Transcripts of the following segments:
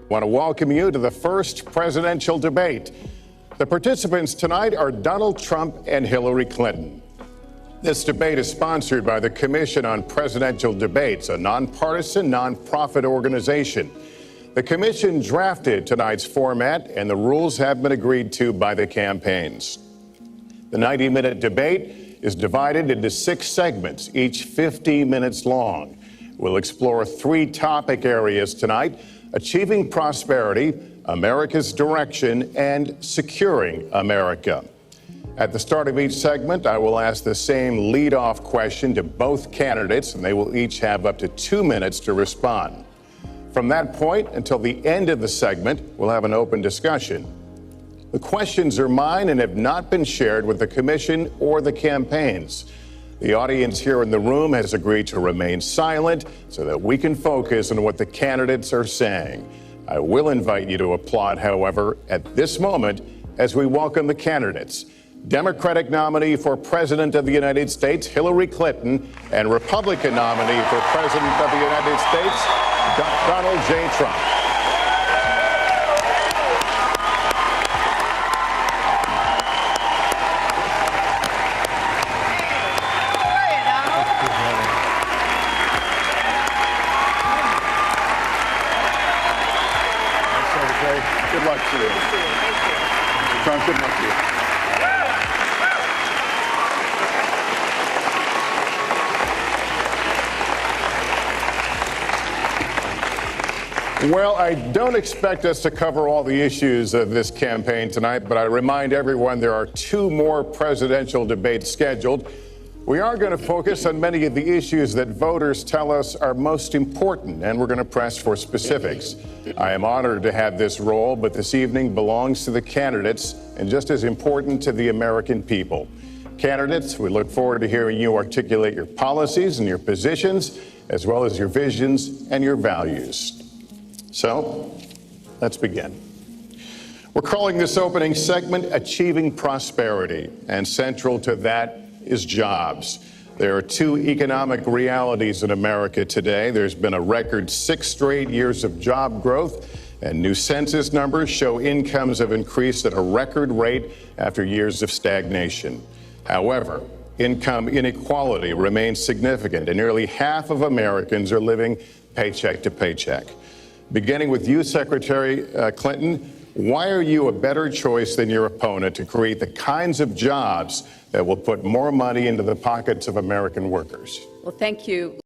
Want to welcome you to the first presidential debate. The participants tonight are Donald Trump and Hillary Clinton. This debate is sponsored by the Commission on Presidential Debates, a nonpartisan, nonprofit organization. The commission drafted tonight's format, and the rules have been agreed to by the campaigns. The 90-minute debate is divided into 6 segments, each 50 minutes long. We'll explore 3 topic areas tonight: achieving prosperity, America's direction, and securing America. At the start of each segment, I will ask the same lead-off question to both candidates, and they will each have up to 2 minutes to respond. From that point until the end of the segment, we'll have an open discussion. The questions are mine and have not been shared with the commission or the campaigns. The audience here in the room has agreed to remain silent so that we can focus on what the candidates are saying. I will invite you to applaud, however, at this moment as we welcome the candidates. Democratic nominee for President of the United States, Hillary Clinton, and Republican nominee for President of the United States, Donald J. Trump. Good luck to you. Trump, good luck to you. Well, I don't expect us to cover all the issues of this campaign tonight, but I remind everyone there are 2 more presidential debates scheduled. We are going to focus on many of the issues that voters tell us are most important, and we're going to press for specifics. I am honored to have this role, but this evening belongs to the candidates and just as important to the American people. Candidates, we look forward to hearing you articulate your policies and your positions, as well as your visions and your values. So, let's begin. We're calling this opening segment Achieving Prosperity, and central to that is jobs. There are 2 economic realities in America today. There's been a record 6 straight years of job growth, and new census numbers show incomes have increased at a record rate after years of stagnation. However, income inequality remains significant, and nearly half of Americans are living paycheck to paycheck. Beginning with you, Secretary Clinton, why are you a better choice than your opponent to create the kinds of jobs that will put more money into the pockets of American workers? Well, thank you.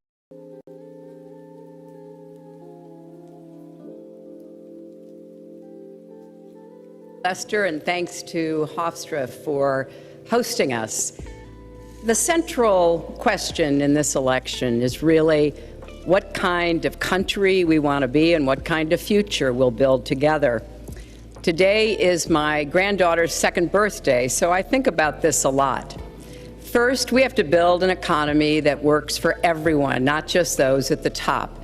Lester, and thanks to Hofstra for hosting us. The central question in this election is really what kind of country we want to be and what kind of future we'll build together. Today is my granddaughter's 2nd birthday, so I think about this a lot. First, we have to build an economy that works for everyone, not just those at the top.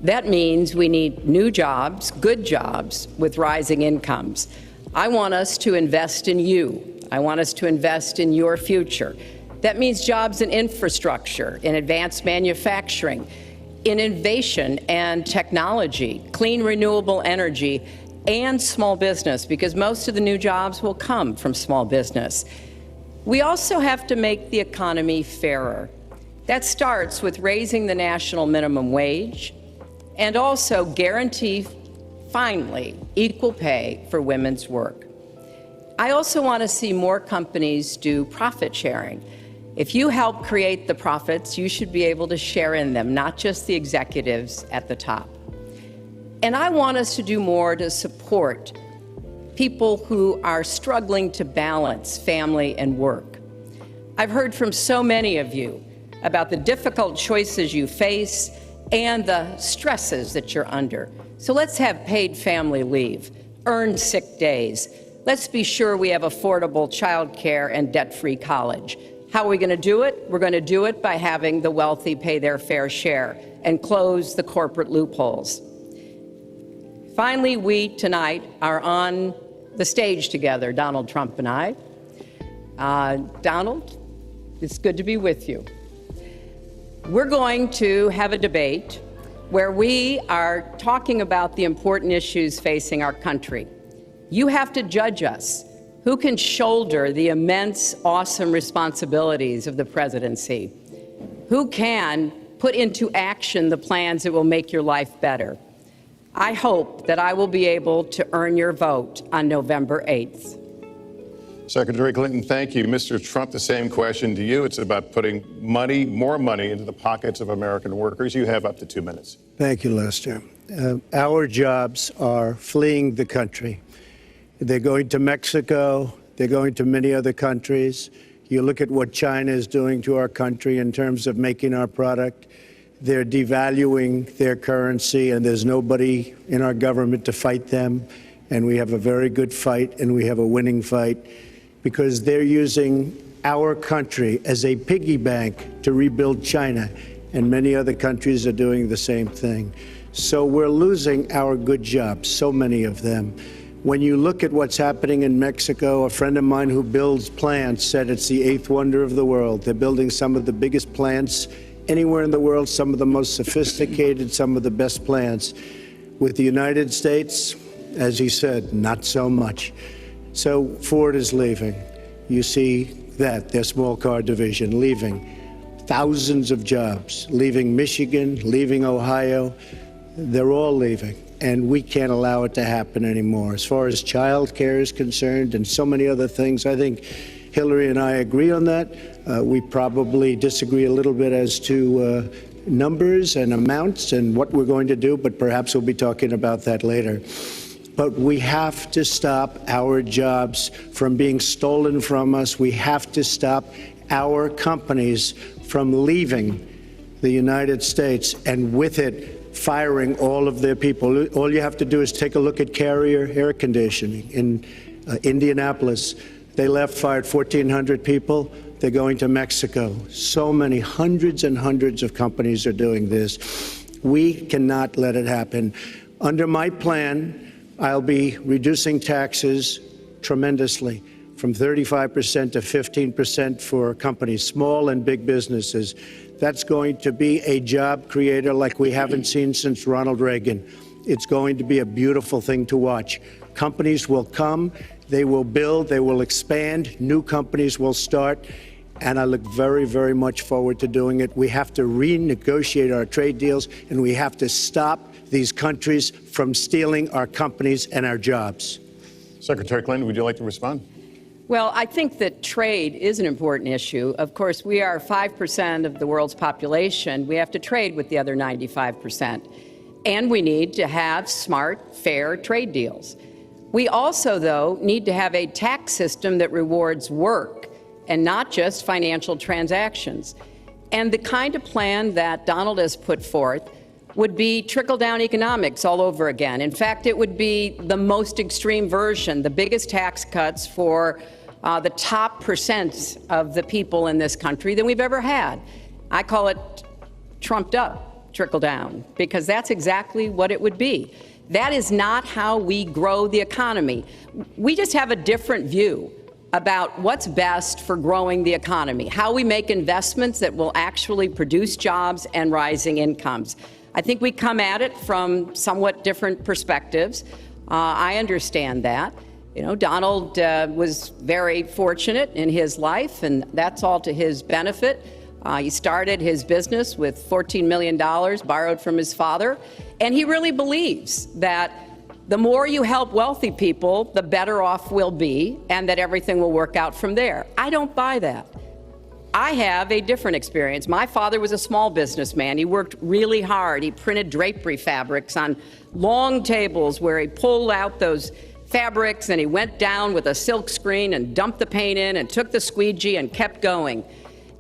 That means we need new jobs, good jobs, with rising incomes. I want us to invest in you. I want us to invest in your future. That means jobs in infrastructure, in advanced manufacturing, in innovation and technology, clean renewable energy, and small business, because most of the new jobs will come from small business. We also have to make the economy fairer. That starts with raising the national minimum wage and also guarantee, finally, equal pay for women's work. I also want to see more companies do profit sharing. If you help create the profits, you should be able to share in them, not just the executives at the top. And I want us to do more to support people who are struggling to balance family and work. I've heard from so many of you about the difficult choices you face and the stresses that you're under. So let's have paid family leave, earned sick days. Let's be sure we have affordable childcare and debt-free college. How are we going to do it? We're going to do it by having the wealthy pay their fair share and close the corporate loopholes. Finally, we tonight are on the stage together, Donald Trump and I. Donald, it's good to be with you. We're going to have a debate where we are talking about the important issues facing our country. You have to judge us. Who can shoulder the immense, awesome responsibilities of the presidency? Who can put into action the plans that will make your life better? I hope that I will be able to earn your vote on November 8th. Secretary Clinton, thank you. Mr. Trump, the same question to you. It's about putting money, more money, into the pockets of American workers. You have up to 2 minutes. Thank you, Lester. Our jobs are fleeing the country. They're going to Mexico. They're going to many other countries. You look at what China is doing to our country in terms of making our product. They're devaluing their currency, and there's nobody in our government to fight them. And we have a very good fight, and we have a winning fight, because they're using our country as a piggy bank to rebuild China, and many other countries are doing the same thing. So we're losing our good jobs, so many of them. When you look at what's happening in Mexico, a friend of mine who builds plants said it's the eighth wonder of the world. They're building some of the biggest plants anywhere in the world, some of the most sophisticated, some of the best plants. With the United States, as he said, not so much. So Ford is leaving. You see that, their small car division leaving. Thousands of jobs, leaving Michigan, leaving Ohio. They're all leaving, and we can't allow it to happen anymore. As far as child care is concerned and so many other things, I think Hillary and I agree on that. We probably disagree a little bit as to numbers and amounts and what we're going to do, but perhaps we'll be talking about that later. But we have to stop our jobs from being stolen from us. We have to stop our companies from leaving the United States, and with it, firing all of their people. All you have to do is take a look at Carrier Air Conditioning in Indianapolis. They left, fired 1,400 people. They're going to Mexico. So many, hundreds and hundreds of companies are doing this. We cannot let it happen. Under my plan, I'll be reducing taxes tremendously, from 35% to 15% for companies, small and big businesses. That's going to be a job creator like we haven't seen since Ronald Reagan. It's going to be a beautiful thing to watch. Companies will come, they will build, they will expand, new companies will start, and I look very, very much forward to doing it. We have to renegotiate our trade deals, and we have to stop these countries from stealing our companies and our jobs. Secretary Clinton, would you like to respond? Well, I think that trade is an important issue. Of course, we are 5% of the world's population. We have to trade with the other 95%. And we need to have smart, fair trade deals. We also, though, need to have a tax system that rewards work and not just financial transactions. And the kind of plan that Donald has put forth would be trickle-down economics all over again. In fact, it would be the most extreme version, the biggest tax cuts for the top percent of the people in this country than we've ever had. I call it trumped up trickle-down, because that's exactly what it would be. That is not how we grow the economy. We just have a different view about what's best for growing the economy, how we make investments that will actually produce jobs and rising incomes. I think we come at it from somewhat different perspectives. I understand that. You know, Donald was very fortunate in his life, and that's all to his benefit. He started his business with $14 million borrowed from his father, and he really believes that the more you help wealthy people, the better off we'll be, and that everything will work out from there. I don't buy that. I have a different experience. My father was a small businessman. He worked really hard. He printed drapery fabrics on long tables where he pulled out those fabrics and he went down with a silk screen and dumped the paint in and took the squeegee and kept going.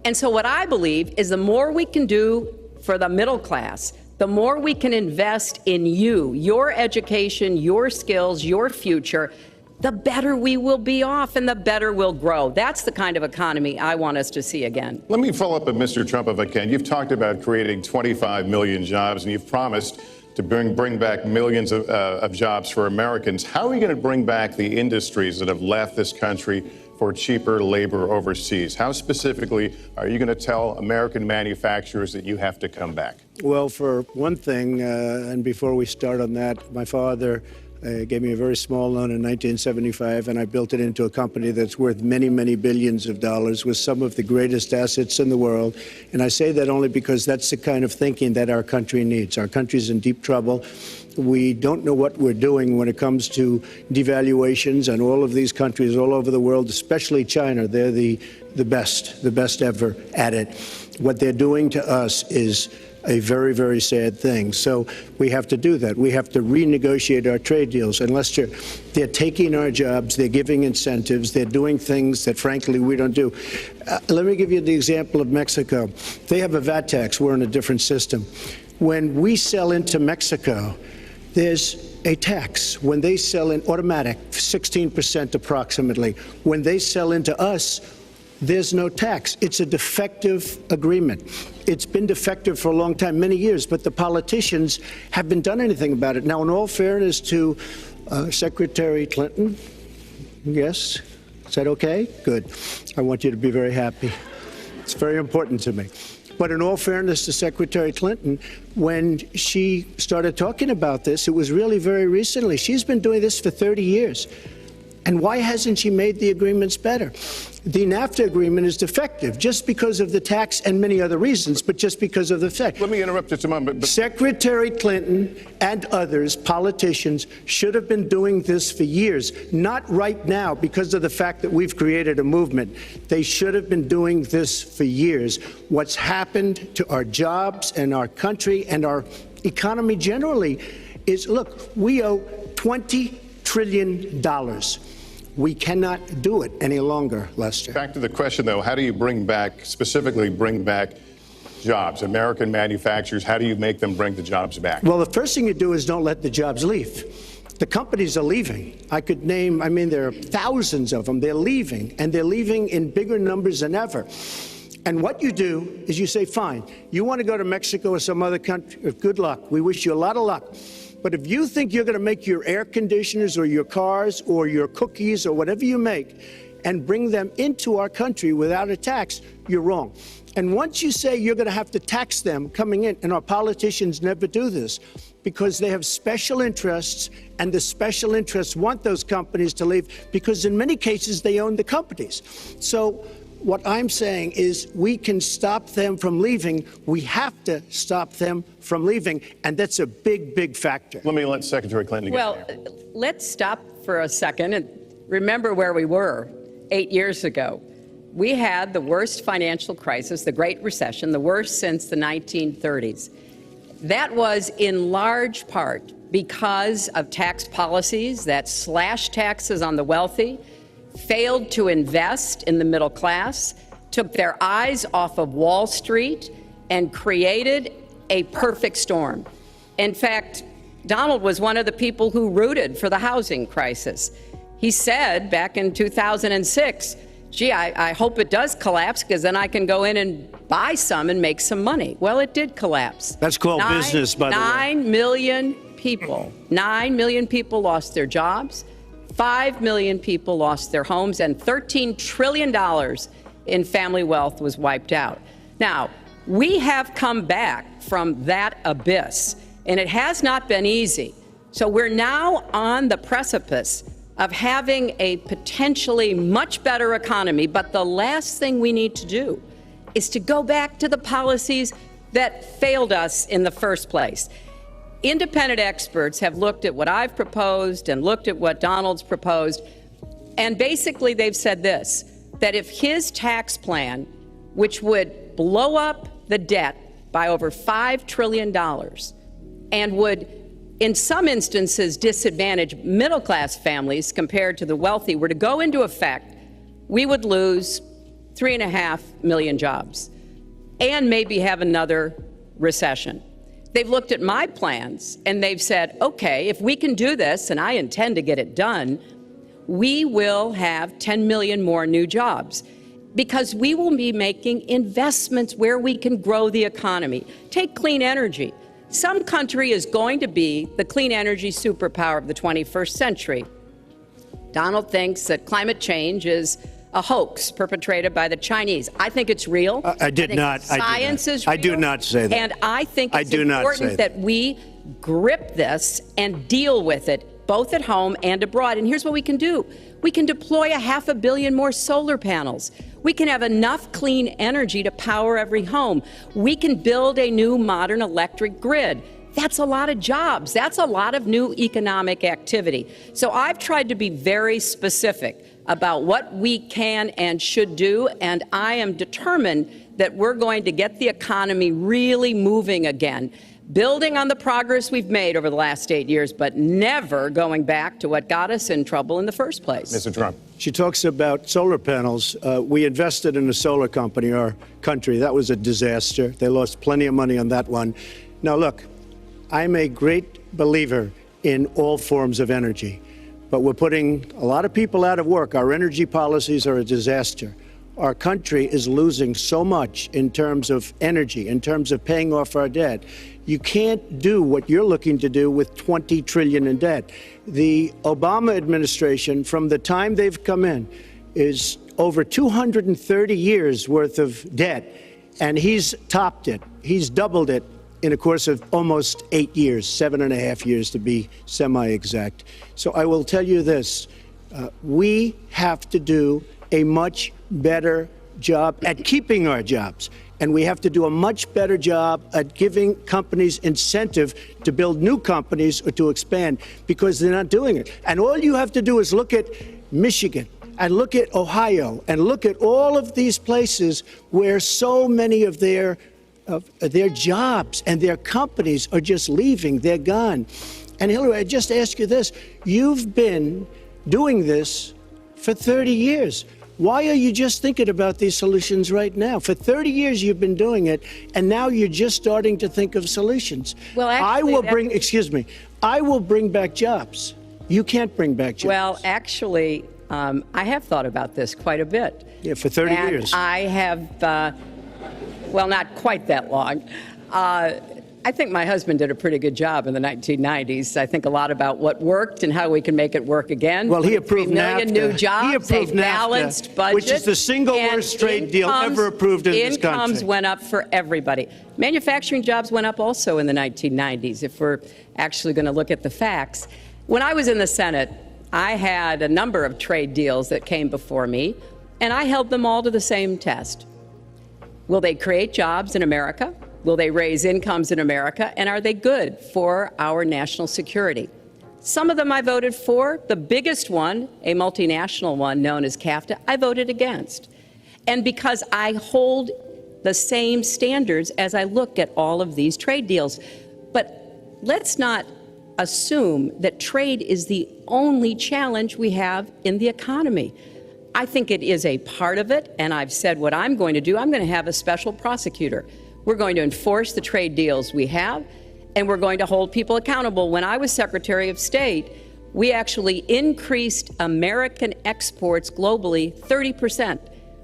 And so what I believe is the more we can do for the middle class, the more we can invest in you, your education, your skills, your future, the better we will be off and the better we'll grow. That's the kind of economy I want us to see again. Let me follow up with Mr. Trump if I can. You've talked about creating 25 million jobs, and you've promised to bring back millions of jobs for Americans. How are you going to bring back the industries that have left this country for cheaper labor overseas? How specifically are you going to tell American manufacturers that you have to come back? Well, for one thing, and before we start on that, my father gave me a very small loan in 1975, and I built it into a company that's worth many, many billions of dollars with some of the greatest assets in the world. And I say that only because that's the kind of thinking that our country needs. Our country's in deep trouble. We don't know what we're doing when it comes to devaluations, and all of these countries all over the world, especially China, they're the best ever at it. What they're doing to us is a very, very sad thing. So we have to do that. We have to renegotiate our trade deals. And Lester, they're taking our jobs, they're giving incentives, they're doing things that, frankly, we don't do. Let me give you the example of Mexico. They have a VAT tax. We're in a different system. When we sell into Mexico, there's a tax. When they sell in automatic, 16% approximately. When they sell into us, there's no tax. It's a defective agreement. It's been defective for a long time, many years, but the politicians haven't done anything about it. Now, in all fairness to Secretary Clinton, yes, is that okay? Good. I want you to be very happy. It's very important to me. But in all fairness to Secretary Clinton, when she started talking about this, it was really very recently. She's been doing this for 30 years. And why hasn't she made the agreements better? The NAFTA agreement is defective just because of the tax and many other reasons, but just because of the fact. Let me interrupt just a moment. But Secretary Clinton and others, politicians, should have been doing this for years, not right now because of the fact that we've created a movement. They should have been doing this for years. What's happened to our jobs and our country and our economy generally is, look, we owe $20 trillion. We cannot do it any longer, Lester. back to the question, though, how do you specifically bring back jobs? American manufacturers, how do you make them bring the jobs back? Well, the first thing you do is don't let the jobs leave. The companies are leaving. There are thousands of them. They're leaving, and they're leaving in bigger numbers than ever. And what you do is you say, fine, you want to go to Mexico or some other country, good luck. We wish you a lot of luck. But if you think you're going to make your air conditioners or your cars or your cookies or whatever you make and bring them into our country without a tax, you're wrong. And once you say you're going to have to tax them coming in, and our politicians never do this because they have special interests, and the special interests want those companies to leave because in many cases they own the companies. So what I'm saying is we can stop them from leaving. We have to stop them from leaving, and that's a big, big factor. Let me let Secretary Clinton get Well, there. let's stop for a second and remember where we were 8 years ago. We had the worst financial crisis, the Great Recession, the worst since the 1930s. That was in large part because of tax policies that slashed taxes on the wealthy, failed to invest in the middle class, took their eyes off of Wall Street, and created a perfect storm. In fact, Donald was one of the people who rooted for the housing crisis. He said back in 2006, gee, I hope it does collapse because then I can go in and buy some and make some money. Well, it did collapse. That's called business, by the way. 9 million people lost their jobs. 5 million people lost their homes, and $13 trillion in family wealth was wiped out. Now, we have come back from that abyss, and it has not been easy. So we're now on the precipice of having a potentially much better economy, but the last thing we need to do is to go back to the policies that failed us in the first place. Independent experts have looked at what I've proposed and looked at what Donald's proposed, and basically they've said this, that if his tax plan, which would blow up the debt by over $5 trillion and would, in some instances, disadvantage middle-class families compared to the wealthy, were to go into effect, we would lose 3.5 million jobs and maybe have another recession. They've looked at my plans and they've said, okay, if we can do this, and I intend to get it done, we will have 10 million more new jobs because we will be making investments where we can grow the economy. Take clean energy. Some country is going to be the clean energy superpower of the 21st century. Donald thinks that climate change is a hoax perpetrated by the Chinese. I think it's real. I did think not. Science is real. I do not say that. And I think it's I do not important say that we grip this and deal with it, both at home and abroad. And here's what we can do. We can deploy 500 million more solar panels. We can have enough clean energy to power every home. We can build a new modern electric grid. That's a lot of jobs. That's a lot of new economic activity. So I've tried to be very specific about what we can and should do, and I am determined that we're going to get the economy really moving again, building on the progress we've made over the last 8 years, but never going back to what got us in trouble in the first place. Mr. Trump. She talks about solar panels. We invested in a solar company, our country. That was a disaster. They lost plenty of money on that one. Now, look, I'm a great believer in all forms of energy, but we're putting a lot of people out of work. Our energy policies are a disaster. Our country is losing so much in terms of energy, in terms of paying off our debt. You can't do what you're looking to do with $20 trillion in debt. The Obama administration, from the time they've come in, is over 230 years worth of debt, and he's topped it. He's doubled it in a course of almost 8 years, 7.5 years to be semi-exact. So I will tell you this, we have to do a much better job at keeping our jobs. And we have to do a much better job at giving companies incentive to build new companies or to expand, because they're not doing it. And all you have to do is look at Michigan and look at Ohio and look at all of these places where so many of their jobs and their companies are just leaving. They're gone. And Hillary, I just ask you this. You've been doing this for 30 years. Why are you just thinking about these solutions right now? For 30 years you've been doing it, and now you're just starting to think of solutions. Well, actually, I will bring back jobs. You can't bring back jobs. Well, actually, I have thought about this quite a bit. Yeah, for 30 and years. I have, well, not quite that long. I think my husband did a pretty good job in the 1990s. I think a lot about what worked and how we can make it work again. Well, he approved 3 million NAFTA. new jobs, He approved a balanced NAFTA, budget, which is the single worst trade deal ever approved in this country. Incomes went up for everybody. Manufacturing jobs went up also in the 1990s, if we're actually going to look at the facts. When I was in the Senate, I had a number of trade deals that came before me, and I held them all to the same test. Will they create jobs in America? Will they raise incomes in America? And are they good for our national security? Some of them I voted for. The biggest one, a multinational one known as CAFTA, I voted against. And because I hold the same standards as I look at all of these trade deals. But let's not assume that trade is the only challenge we have in the economy. I think it is a part of it, and I've said what I'm going to do. I'm going to have a special prosecutor. We're going to enforce the trade deals we have, and we're going to hold people accountable. When I was Secretary of State, we actually increased American exports globally 30%.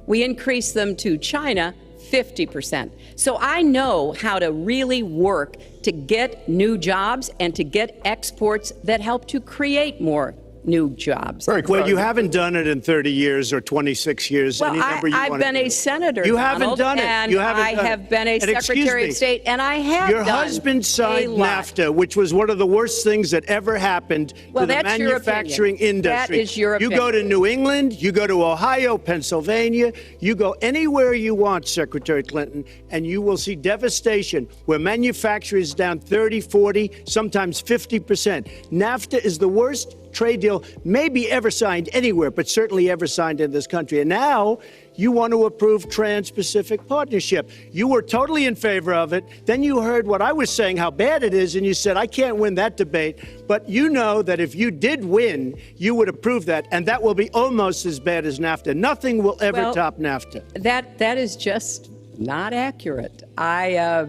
We increased them to China 50%. So I know how to really work to get new jobs and to get exports that help to create more new jobs. Well, you haven't done it in 30 years or 26 years. Well, I've been a senator. You haven't done it. And You haven't I done have it. been a And Secretary of State, and I have Your done husband signed a lot. NAFTA, which was one of the worst things that ever happened Well, to the that's your manufacturing opinion. industry. That is your You go to New England, you go to Ohio, Pennsylvania, you go anywhere you want, Secretary Clinton, and you will see devastation where manufacturing is down 30, 40, sometimes 50%. NAFTA is the worst trade deal maybe ever signed anywhere, but certainly ever signed in this country. And now you want to approve Trans-Pacific Partnership. You were totally in favor of it. Then you heard what I was saying, how bad it is, and you said, I can't win that debate. But you know that if you did win, you would approve that, and that will be almost as bad as NAFTA. Nothing will ever top NAFTA. That is just not accurate. I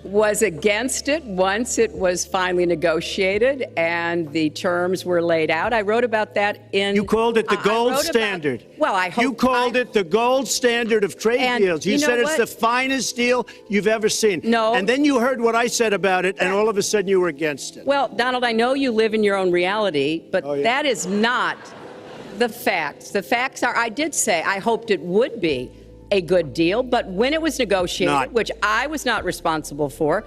was against it once it was finally negotiated and the terms were laid out. I wrote about that in... You called it the gold standard. Well, I hope... You called it the gold standard of trade deals. You said it's the finest deal you've ever seen. No. And then you heard what I said about it, and all of a sudden you were against it. Well, Donald, I know you live in your own reality, but that is not the facts. The facts are, I did say I hoped it would be a good deal, but when it was negotiated, which I was not responsible for,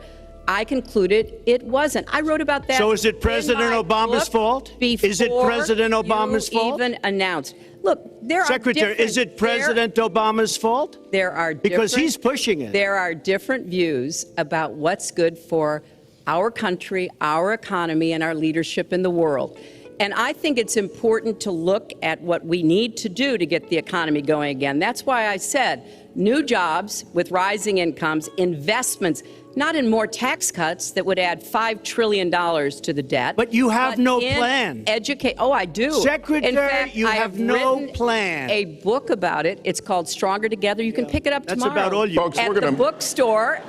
I concluded it wasn't. I wrote about that. So is it President Obama's fault? Is it President Obama's fault? Even announced. Look, there are Secretary, is it President Obama's fault? There are because he's pushing it. There are different views about what's good for our country, our economy, and our leadership in the world. And I think it's important to look at what we need to do to get the economy going again. That's why I said new jobs with rising incomes, investments, not in more tax cuts that would add $5 trillion to the debt. But you have no plan. Oh, I do. Secretary, in fact, you have no plan. A book about it. It's called Stronger Together. You can pick it up tomorrow. That's about all you. Folks, at the bookstore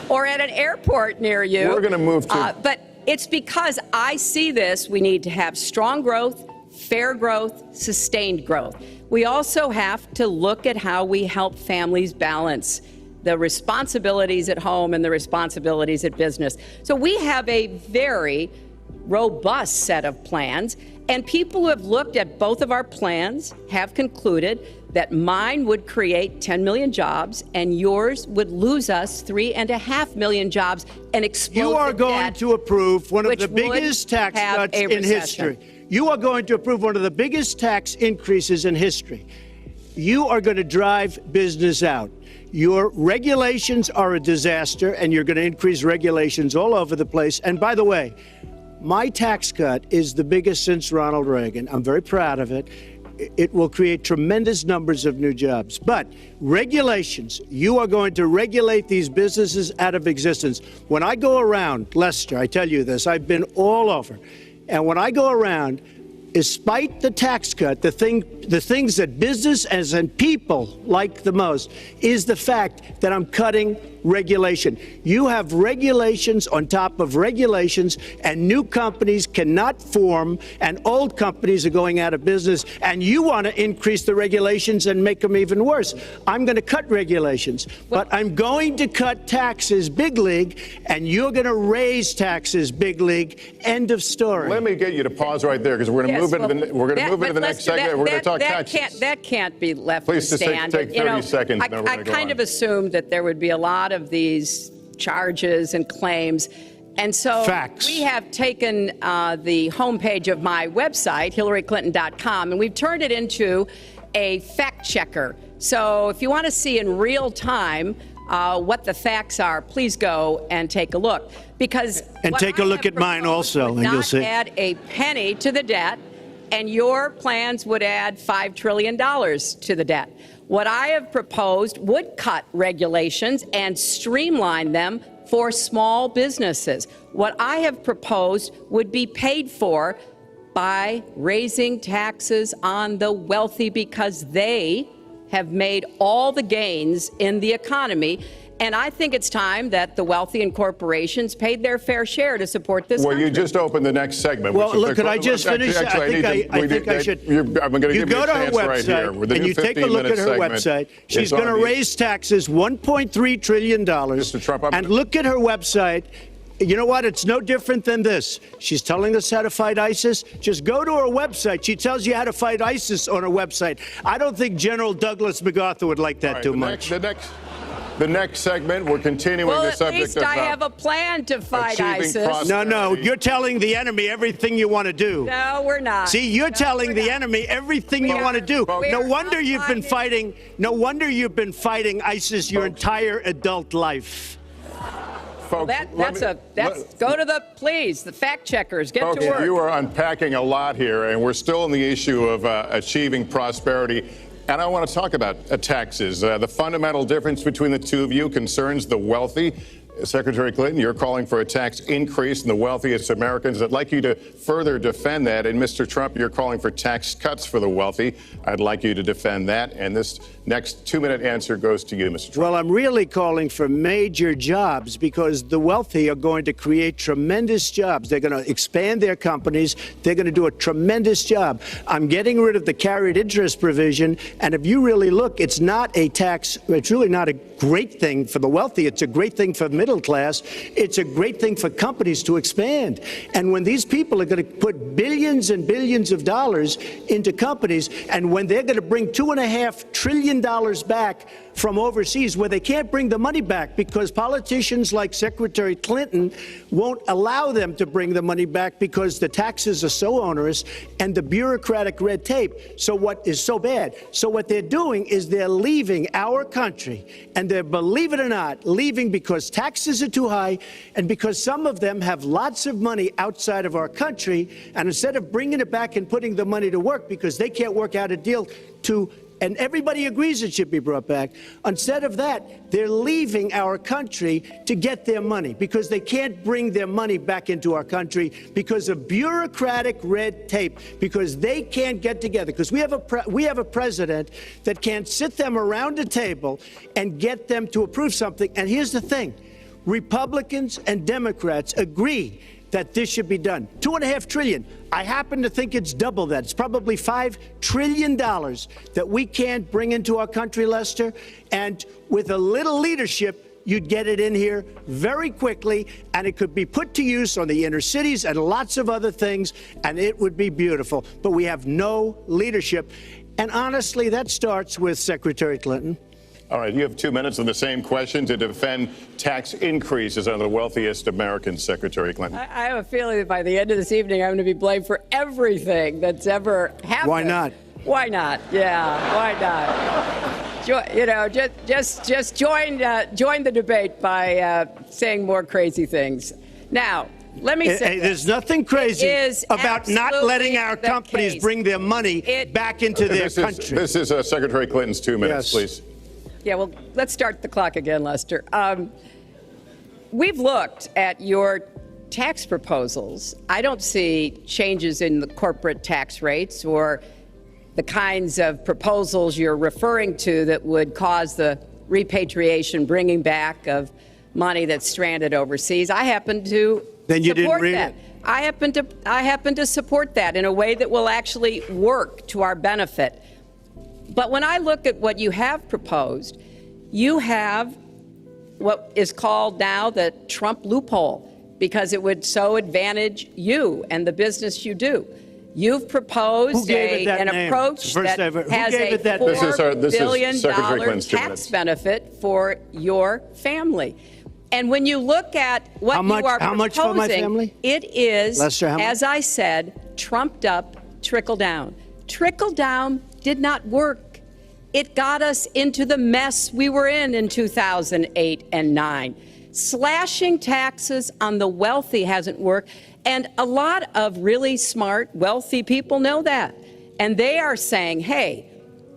or at an airport near you. We're going to move to. But it's because I see this. We need to have strong growth, fair growth, sustained growth. We also have to look at how we help families balance the responsibilities at home and the responsibilities at business. So we have a very robust set of plans, and people who have looked at both of our plans have concluded that mine would create 10 million jobs and yours would lose us 3.5 million jobs and explode You are the going debt, to approve one of which the biggest would tax have cuts a in recession. history. You are going to approve one of the biggest tax increases in history. You are going to drive business out. Your regulations are a disaster, and you're going to increase regulations all over the place. And by the way, my tax cut is the biggest since Ronald Reagan. I'm very proud of it. It will create tremendous numbers of new jobs. But regulations, you are going to regulate these businesses out of existence. When I go around, Lester, I tell you this, I've been all over. And when I go around, despite the tax cut, the things that business and people like the most is the fact that I'm cutting regulation. You have regulations on top of regulations, and new companies cannot form, and old companies are going out of business, and you want to increase the regulations and make them even worse. I'm going to cut regulations, but I'm going to cut taxes big league, and you're going to raise taxes big league. End of story. Let me get you to pause right there, because we're going to move into the next segment. We're going to talk taxes. That can't be left Please to just stand. take 30 seconds. I kind of assumed that there would be a lot of these charges and claims. And so Facts. We have taken the homepage of my website, HillaryClinton.com, and we've turned it into a fact checker. So if you want to see in real time what the facts are, please go and take a look. And take a look at mine also, and you'll see. Not add a penny to the debt, and your plans would add $5 trillion to the debt. What I have proposed would cut regulations and streamline them for small businesses. What I have proposed would be paid for by raising taxes on the wealthy, because they have made all the gains in the economy. And I think it's time that the wealthy and corporations paid their fair share to support this country. Well, you just opened the next segment. Well, look, could I just finish? I think I should. I'm going to give you a chance right here. And you take a look at her website. She's going to raise taxes $1.3 trillion. Mr. Trump, and look at her website. You know what? It's no different than this. She's telling us how to fight ISIS. Just go to her website. She tells you how to fight ISIS on her website. I don't think General Douglas MacArthur would like that too much. The next segment, we're continuing the subject of... Well, at least I have a plan to fight ISIS. No, you're telling the enemy everything you want to do. No, we're not. See, you're telling the enemy everything you want to do. No wonder you've been fighting. No wonder you've been fighting ISIS your entire adult life. Folks, go to the fact checkers. Get folks, to work. You are unpacking a lot here, and we're still on the issue of achieving prosperity. And I want to talk about taxes. The fundamental difference between the two of you concerns the wealthy. Secretary Clinton, you're calling for a tax increase in the wealthiest Americans. I'd like you to further defend that. And Mr. Trump, you're calling for tax cuts for the wealthy. I'd like you to defend that. And this next 2-minute answer goes to you, Mr. Trump. Well, I'm really calling for major jobs, because the wealthy are going to create tremendous jobs. They're going to expand their companies. They're going to do a tremendous job. I'm getting rid of the carried interest provision. And if you really look, it's not a tax. It's really not a great thing for the wealthy. It's a great thing for the middle class. It's a great thing for companies to expand. And when these people are going to put billions and billions of dollars into companies, and when they're going to bring $2.5 trillion back from overseas, where they can't bring the money back because politicians like Secretary Clinton won't allow them to bring the money back because the taxes are so onerous and the bureaucratic red tape. So what is so bad? So what they're doing is they're leaving our country, and they're, believe it or not, leaving because taxes are too high and because some of them have lots of money outside of our country. And instead of bringing it back and putting the money to work because they can't work out a deal to, and everybody agrees it should be brought back. Instead of that, they're leaving our country to get their money because they can't bring their money back into our country because of bureaucratic red tape, because they can't get together, because we have a president that can't sit them around a table and get them to approve something. And here's the thing. Republicans and Democrats agree that this should be done. $2.5 trillion. I happen to think it's double that. It's probably $5 trillion that we can't bring into our country, Lester. And with a little leadership, you'd get it in here very quickly, and it could be put to use on the inner cities and lots of other things, and it would be beautiful. But we have no leadership. And honestly, that starts with Secretary Clinton. All right, you have 2 minutes on the same question to defend tax increases on the wealthiest Americans, Secretary Clinton. I have a feeling that by the end of this evening, I'm going to be blamed for everything that's ever happened. Why not? Why not? Yeah, why not? Just join the debate by saying more crazy things. Now, let me say, there's nothing crazy about not letting our companies bring their money back into their country. This is Secretary Clinton's 2 minutes, please. Yeah, well, let's start the clock again, Lester. We've looked at your tax proposals. I don't see changes in the corporate tax rates or the kinds of proposals you're referring to that would cause the repatriation, bringing back of money that's stranded overseas. I happen to support that. I happen to support that in a way that will actually work to our benefit. But when I look at what you have proposed, you have what is called now the Trump loophole, because it would so advantage you and the business you do. You've proposed an approach that has a $4 billion tax benefit for your family. And when you look at what you are proposing, how much for my family? It is, Lester, as I said, trumped up trickle down. Trickle down did not work. It got us into the mess we were in 2008 and 9. Slashing taxes on the wealthy hasn't worked. And a lot of really smart, wealthy people know that. And they are saying, hey,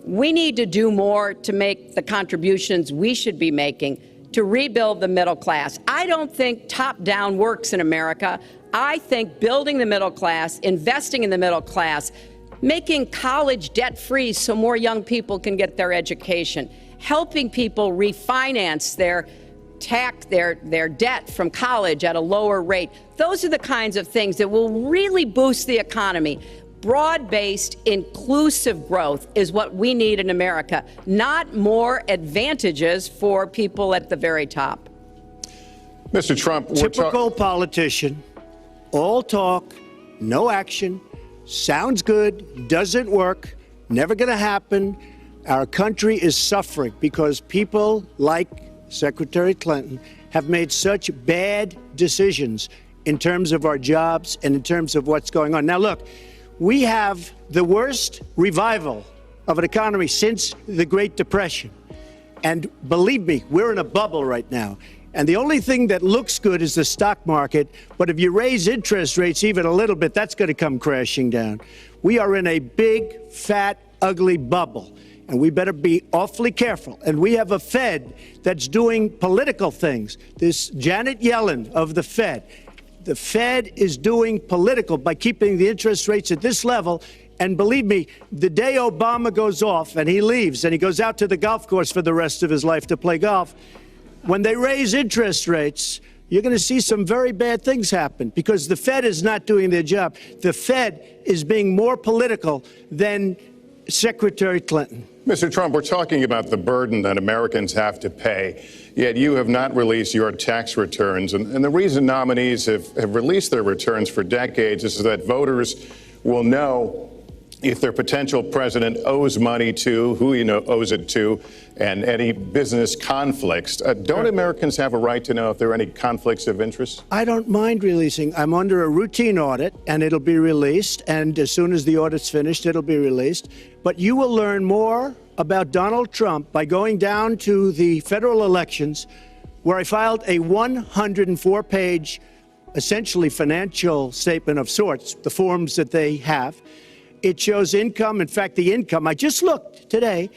we need to do more to make the contributions we should be making to rebuild the middle class. I don't think top-down works in America. I think building the middle class, investing in the middle class, making college debt-free so more young people can get their education, helping people refinance their debt from college at a lower rate. Those are the kinds of things that will really boost the economy. Broad-based, inclusive growth is what we need in America, not more advantages for people at the very top. Mr. Trump, typical politician, all talk, no action, sounds good, doesn't work, never going to happen. Our country is suffering because people like Secretary Clinton have made such bad decisions in terms of our jobs and in terms of what's going on. Now, look, we have the worst revival of an economy since the Great Depression. And believe me, we're in a bubble right now. And the only thing that looks good is the stock market. But if you raise interest rates even a little bit, that's going to come crashing down. We are in a big, fat, ugly bubble. And we better be awfully careful. And we have a Fed that's doing political things. This Janet Yellen of the Fed is doing political by keeping the interest rates at this level. And believe me, the day Obama goes off and he leaves and he goes out to the golf course for the rest of his life to play golf, when they raise interest rates, you're going to see some very bad things happen because the Fed is not doing their job. The Fed is being more political than Secretary Clinton. Mr. Trump, we're talking about the burden that Americans have to pay, yet you have not released your tax returns. And the reason nominees have released their returns for decades is that voters will know if their potential president owes money to, who owes it to, and any business conflicts. Don't Americans have a right to know if there are any conflicts of interest? I don't mind releasing. I'm under a routine audit, and it'll be released. And as soon as the audit's finished, it'll be released. But you will learn more about Donald Trump by going down to the federal elections, where I filed a 104-page, essentially financial statement of sorts, the forms that they have. It shows income. In fact, the income, I just looked today,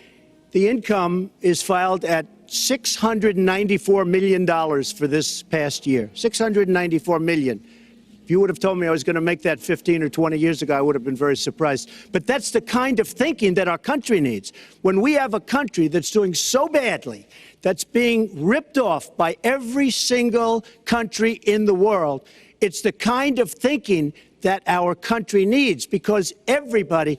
the income is filed at $694 million for this past year. $694 million. If you would have told me I was going to make that 15 or 20 years ago, I would have been very surprised. But that's the kind of thinking that our country needs. When we have a country that's doing so badly, that's being ripped off by every single country in the world, it's the kind of thinking that our country needs, because everybody,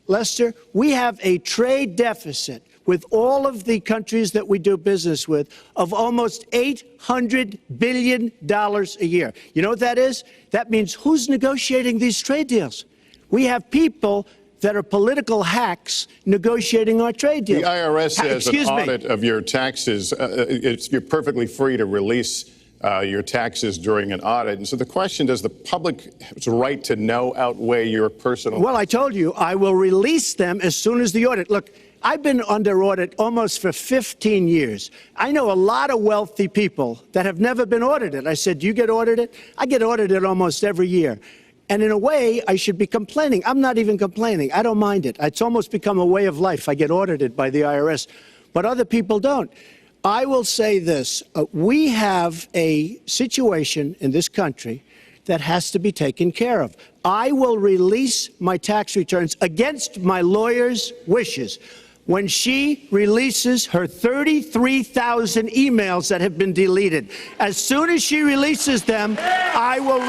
Lester, we have a trade deficit with all of the countries that we do business with of almost $800 billion a year. You know what that is? That means who's negotiating these trade deals? We have people that are political hacks negotiating our trade deals. The IRS has an audit of your taxes. You're perfectly free to release your taxes during an audit. And so the question, does the public's right to know outweigh your personal? Well, I told you, I will release them as soon as the audit. Look, I've been under audit almost for 15 years. I know a lot of wealthy people that have never been audited. I said, do you get audited? I get audited almost every year. And in a way, I should be complaining. I'm not even complaining. I don't mind it. It's almost become a way of life. I get audited by the IRS, but other people don't. I will say this. We have a situation in this country that has to be taken care of. I will release my tax returns against my lawyer's wishes when she releases her 33,000 emails that have been deleted. As soon as she releases them, I will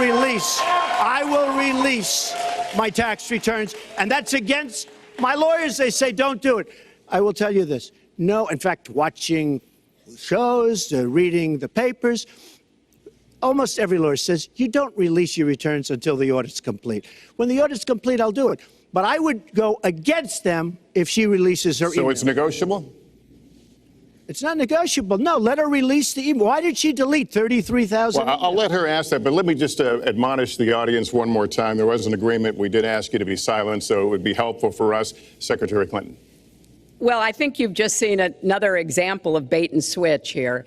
release my tax returns. And that's against my lawyers. They say, don't do it. I will tell you this. No, in fact, watching shows, reading the papers, almost every lawyer says you don't release your returns until the audit's complete. When the audit's complete, I'll do it. But I would go against them if she releases her email. So it's negotiable? It's not negotiable. No, let her release the email. Why did she delete 33,000? Well, I'll let her ask that, but let me just admonish the audience one more time. There was an agreement. We did ask you to be silent, so it would be helpful for us. Secretary Clinton. Well, I think you've just seen another example of bait and switch here.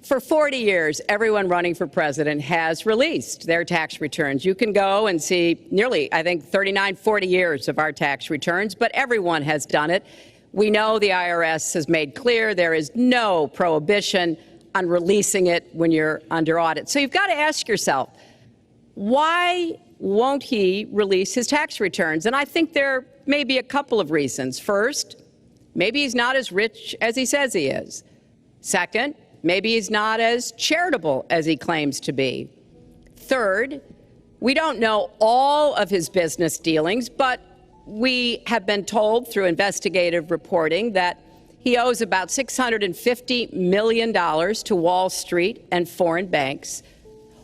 For 40 years, everyone running for president has released their tax returns. You can go and see nearly, I think, 39, 40 years of our tax returns, but everyone has done it. We know the IRS has made clear there is no prohibition on releasing it when you're under audit. So you've got to ask yourself, why won't he release his tax returns? And I think there may be a couple of reasons. First, maybe he's not as rich as he says he is. Second, maybe he's not as charitable as he claims to be. Third, we don't know all of his business dealings, but we have been told through investigative reporting that he owes about $650 million to Wall Street and foreign banks.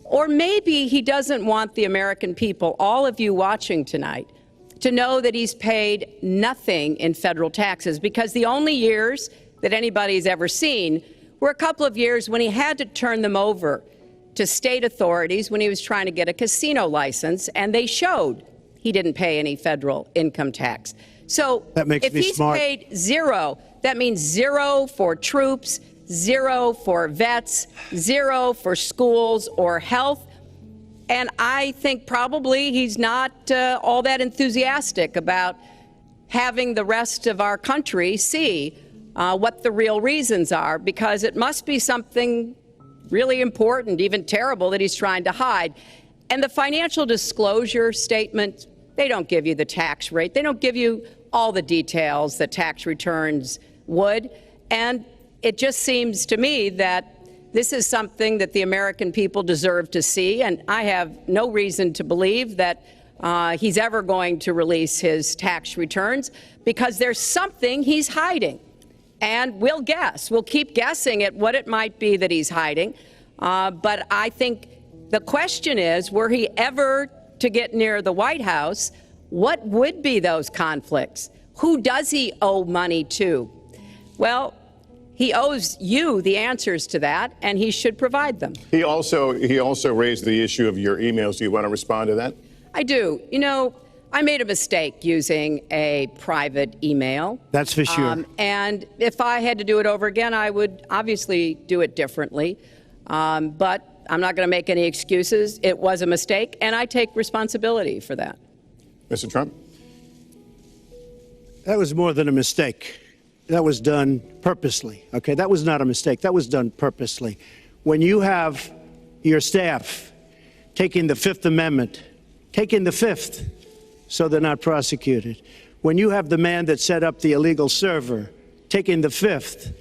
Or maybe he doesn't want the American people, all of you watching tonight, to know that he's paid nothing in federal taxes, because the only years that anybody's ever seen were a couple of years when he had to turn them over to state authorities when he was trying to get a casino license, and they showed he didn't pay any federal income tax. So if he's paid zero, that means zero for troops, zero for vets, zero for schools or health. And I think probably he's not all that enthusiastic about having the rest of our country see what the real reasons are, because it must be something really important, even terrible, that he's trying to hide. And the financial disclosure statement, they don't give you the tax rate. They don't give you all the details that tax returns would. And it just seems to me that this is something that the American people deserve to see, and I have no reason to believe that he's ever going to release his tax returns, because there's something he's hiding. And we'll guess. We'll keep guessing at what it might be that he's hiding. But I think the question is, were he ever to get near the White House, what would be those conflicts? Who does he owe money to? Well, he owes you the answers to that, and he should provide them. He also raised the issue of your emails. Do you want to respond to that? I do. You know, I made a mistake using a private email. That's for sure. And if I had to do it over again, I would obviously do it differently. But I'm not going to make any excuses. It was a mistake, and I take responsibility for that. Mr. Trump? That was more than a mistake. That was done purposely, okay? That was not a mistake. That was done purposely. When you have your staff taking the Fifth Amendment, taking the Fifth so they're not prosecuted, when you have the man that set up the illegal server taking the Fifth,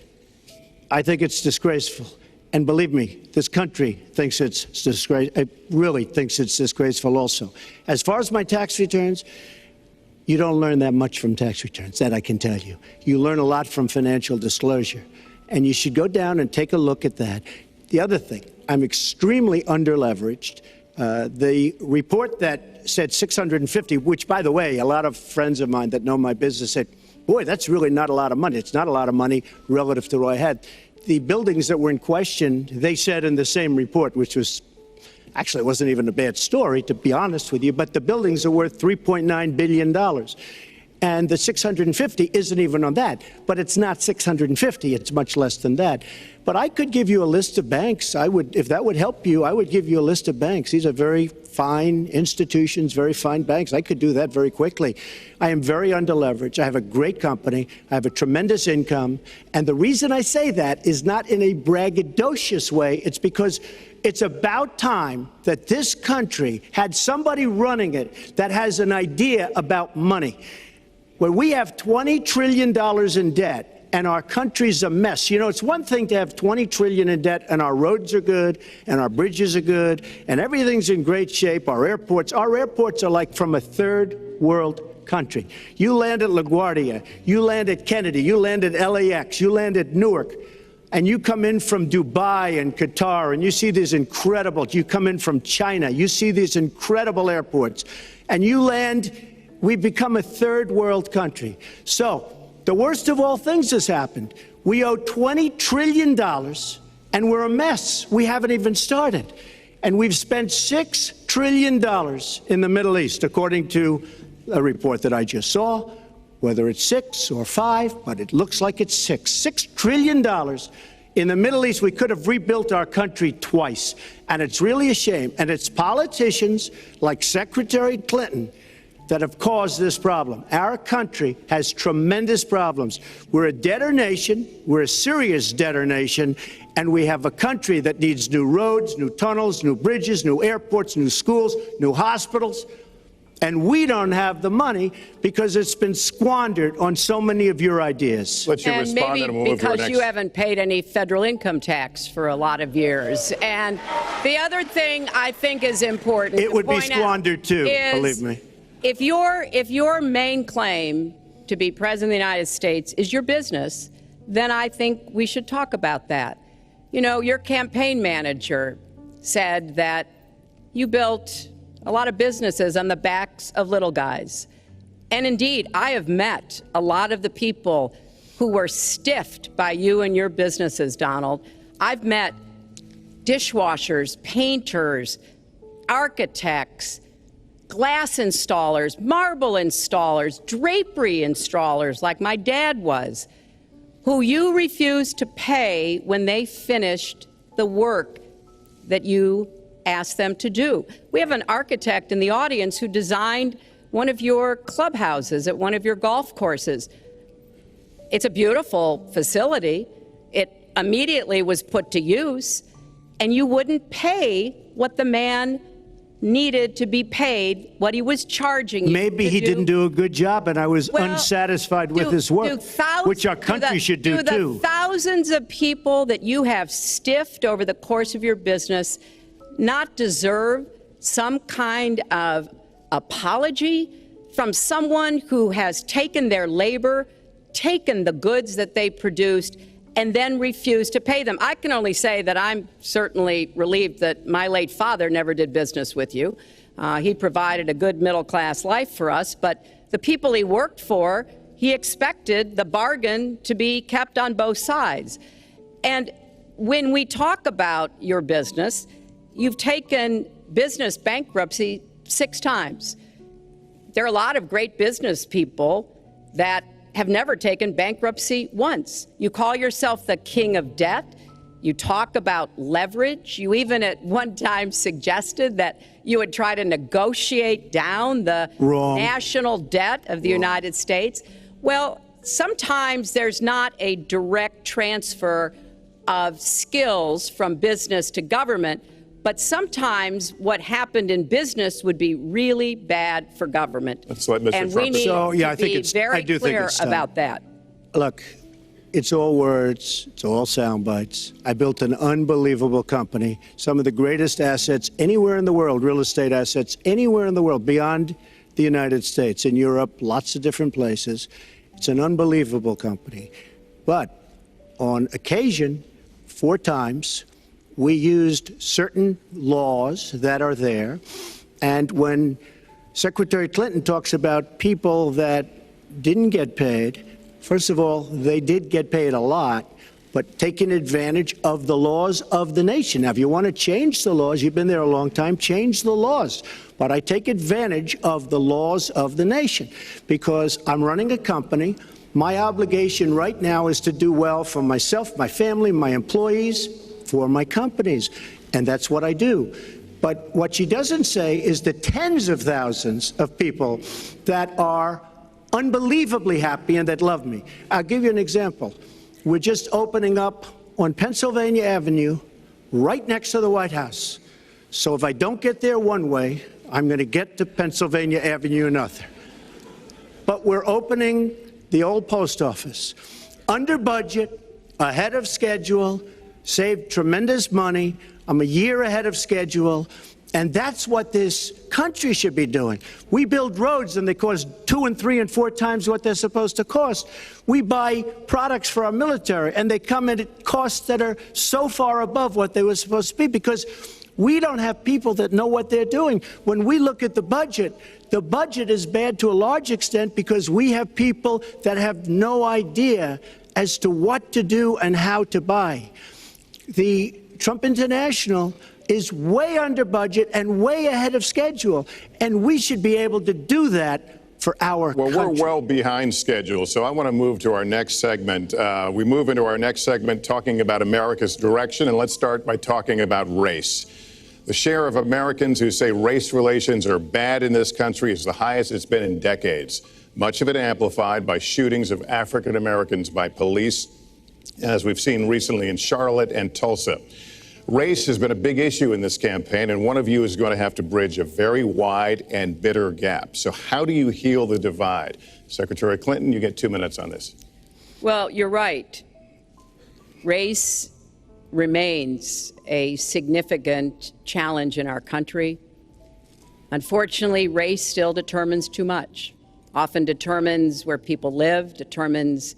I think it's disgraceful. And believe me, this country thinks it's disgraceful. It really thinks it's disgraceful also. As far as my tax returns, you don't learn that much from tax returns, that I can tell you. You learn a lot from financial disclosure. And you should go down and take a look at that. The other thing, I'm extremely underleveraged. The report that said 650, which, by the way, a lot of friends of mine that know my business said, boy, that's really not a lot of money. It's not a lot of money relative to what I had. The buildings that were in question, they said in the same report, which was actually, it wasn't even a bad story, to be honest with you, but the buildings are worth $3.9 billion. And the 650 isn't even on that. But it's not 650, it's much less than that. But I could give you a list of banks. I would, if that would help you, I would give you a list of banks. These are very fine institutions, very fine banks. I could do that very quickly. I am very underleveraged. I have a great company. I have a tremendous income. And the reason I say that is not in a braggadocious way. It's because it's about time that this country had somebody running it that has an idea about money. When we have $20 trillion in debt and our country's a mess, you know, it's one thing to have $20 trillion in debt and our roads are good and our bridges are good and everything's in great shape. Our airports are like from a third world country. You land at LaGuardia, you land at Kennedy, you land at LAX, you land at Newark, and you come in from Dubai and Qatar and you see these incredible, you come in from China, you see these incredible airports, and you land. We've become a third world country. So the worst of all things has happened. We owe $20 trillion and we're a mess. We haven't even started. And we've spent $6 trillion in the Middle East, according to a report that I just saw, whether it's 6 or 5, but it looks like it's 6. $6 trillion in the Middle East. We could have rebuilt our country twice. And it's really a shame. And it's politicians like Secretary Clinton that have caused this problem. Our country has tremendous problems. We're a debtor nation, we're a serious debtor nation, and we have a country that needs new roads, new tunnels, new bridges, new airports, new schools, new hospitals. And we don't have the money because it's been squandered on so many of your ideas. Let you respond, and we'll move to our next. Because you haven't paid any federal income tax for a lot of years. And the other thing I think is important. It would be squandered too, believe me. If your main claim to be president of the United States is your business, then I think we should talk about that. You know, your campaign manager said that you built a lot of businesses on the backs of little guys. And indeed, I have met a lot of the people who were stiffed by you and your businesses, Donald. I've met dishwashers, painters, architects, glass installers, marble installers, drapery installers, like my dad was, who you refused to pay when they finished the work that you asked them to do. We have an architect in the audience who designed one of your clubhouses at one of your golf courses. It's a beautiful facility. It immediately was put to use, and you wouldn't pay what the man needed to be paid, what he was charging you. Maybe he didn't do a good job, and I was unsatisfied with his work, which our country should do too. The thousands of people that you have stiffed over the course of your business not deserve some kind of apology from someone who has taken their labor, taken the goods that they produced, and then refused to pay them. I can only say that I'm certainly relieved that my late father never did business with you. He provided a good middle-class life for us, but the people he worked for, he expected the bargain to be kept on both sides. And when we talk about your business, you've taken business bankruptcy 6 times. There are a lot of great business people that have never taken bankruptcy once. You call yourself the king of debt. You talk about leverage. You even at one time suggested that you would try to negotiate down the national debt of the United States. Well, sometimes there's not a direct transfer of skills from business to government, but sometimes what happened in business would be really bad for government. Let's let Mr. And Trump we need to be very clear about that. Look, it's all words, it's all sound bites. I built an unbelievable company, some of the greatest assets anywhere in the world, real estate assets anywhere in the world, beyond the United States, in Europe, lots of different places. It's an unbelievable company. But on occasion, 4 times, we used certain laws that are there. And when Secretary Clinton talks about people that didn't get paid, first of all, they did get paid a lot, but taking advantage of the laws of the nation. Now, if you want to change the laws, you've been there a long time, change the laws. But I take advantage of the laws of the nation because I'm running a company. My obligation right now is to do well for myself, my family, my employees, for my companies, and that's what I do. But what she doesn't say is the tens of thousands of people that are unbelievably happy and that love me. I'll give you an example. We're just opening up on Pennsylvania Avenue, right next to the White House. So if I don't get there one way, I'm going to get to Pennsylvania Avenue another. But we're opening the old post office under budget, ahead of schedule, saved tremendous money. I'm a year ahead of schedule. And that's what this country should be doing. We build roads and they cost 2 and 3 and 4 times what they're supposed to cost. We buy products for our military and they come in at costs that are so far above what they were supposed to be because we don't have people that know what they're doing. When we look at the budget is bad to a large extent because we have people that have no idea as to what to do and how to buy. The Trump International is way under budget and way ahead of schedule, and we should be able to do that for our country. Well, we're well behind schedule, so I want to move to our next segment. We move into our next segment talking about America's direction, and let's start by talking about race. The share of Americans who say race relations are bad in this country is the highest it's been in decades, much of it amplified by shootings of African Americans by police, as we've seen recently in Charlotte and Tulsa. Race has been a big issue in this campaign, and one of you is going to have to bridge a very wide and bitter gap. So how do you heal the divide? Secretary Clinton, you get 2 minutes on this. Well, you're right. Race remains a significant challenge in our country. Unfortunately, race still determines too much, often determines where people live, determines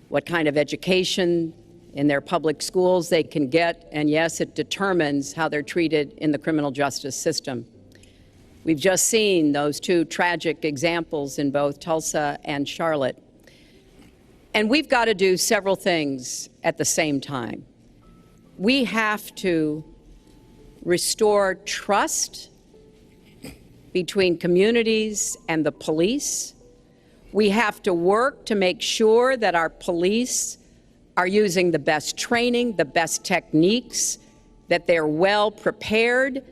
what kind of education in their public schools they can get, and yes, it determines how they're treated in the criminal justice system. We've just seen those 2 tragic examples in both Tulsa and Charlotte. And we've got to do several things at the same time. We have to restore trust between communities and the police. We have to work to make sure that our police are using the best training, the best techniques, that they're well prepared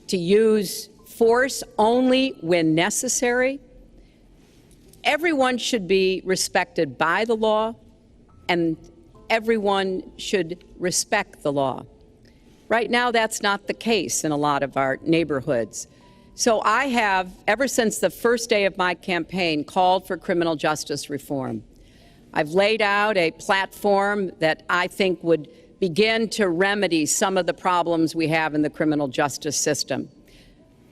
to use force only when necessary. Everyone should be respected by the law, and everyone should respect the law. Right now, that's not the case in a lot of our neighborhoods. So I have, ever since the first day of my campaign, called for criminal justice reform. I've laid out a platform that I think would begin to remedy some of the problems we have in the criminal justice system.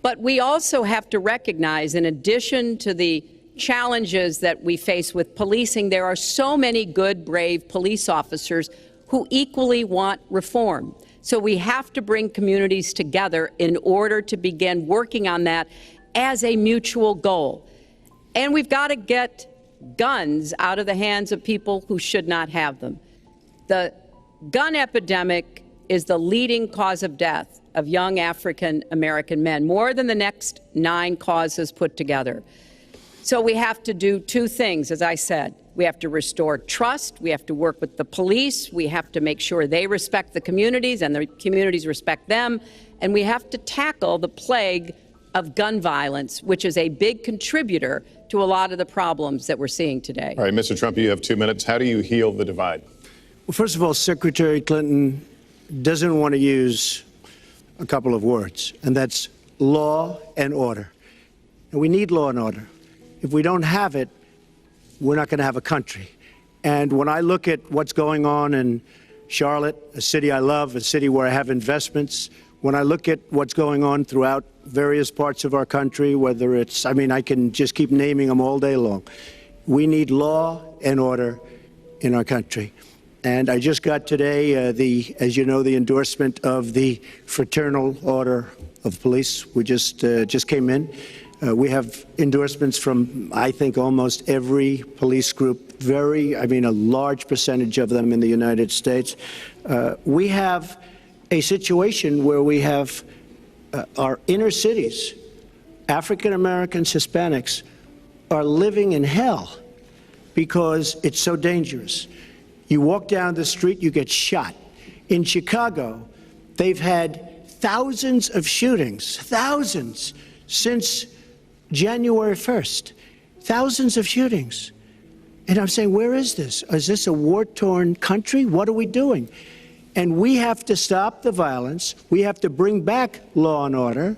But we also have to recognize, in addition to the challenges that we face with policing, there are so many good, brave police officers who equally want reform. So we have to bring communities together in order to begin working on that as a mutual goal. And we've got to get guns out of the hands of people who should not have them. The gun epidemic is the leading cause of death of young African American men, more than the next 9 causes put together. So we have to do 2 things, as I said. We have to restore trust. We have to work with the police. We have to make sure they respect the communities and the communities respect them. And we have to tackle the plague of gun violence, which is a big contributor to a lot of the problems that we're seeing today. All right, Mr. Trump, you have 2 minutes. How do you heal the divide? Well, first of all, Secretary Clinton doesn't want to use a couple of words, and that's law and order. And we need law and order. If we don't have it, we're not going to have a country. And when I look at what's going on in Charlotte, a city I love, a city where I have investments, when I look at what's going on throughout various parts of our country, whether it's, I can just keep naming them all day long. We need law and order in our country. And I just got today, as you know, the endorsement of the Fraternal Order of Police. We just came in. We have endorsements from, I think, almost every police group, a large percentage of them in the United States. We have a situation where we have our inner cities, African Americans, Hispanics, are living in hell because it's so dangerous. You walk down the street, you get shot. In Chicago, they've had thousands of shootings, thousands, since January 1st, thousands of shootings. And I'm saying, where is this? Is this a war-torn country? What are we doing? And we have to stop the violence. We have to bring back law and order.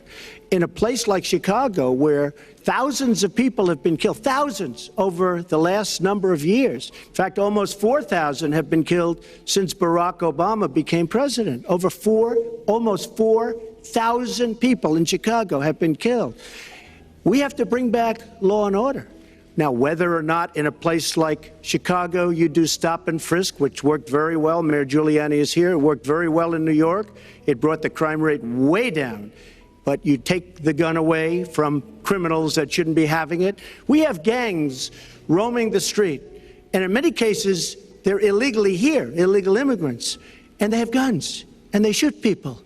In a place like Chicago, where thousands of people have been killed, thousands over the last number of years. In fact, almost 4,000 have been killed since Barack Obama became president. Almost 4,000 people in Chicago have been killed. We have to bring back law and order. Now, whether or not in a place like Chicago you do stop and frisk, which worked very well, Mayor Giuliani is here, it worked very well in New York. It brought the crime rate way down. But you take the gun away from criminals that shouldn't be having it. We have gangs roaming the street, and in many cases, they're illegally here, illegal immigrants, and they have guns, and they shoot people.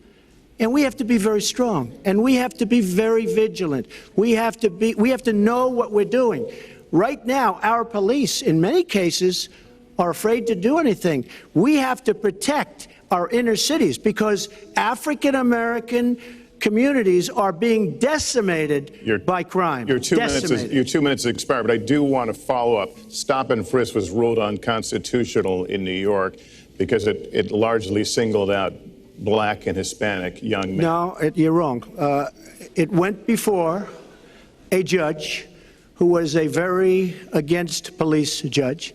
And we have to be very strong, and we have to be very vigilant. We have to know what we're doing. Right now, our police, in many cases, are afraid to do anything. We have to protect our inner cities because African American communities are being decimated by crime. Your 2 minutes expired, but I do want to follow up. Stop and frisk was ruled unconstitutional in New York because it largely singled out Black and Hispanic young men. No, you're wrong. It went before a judge who was a very against police judge.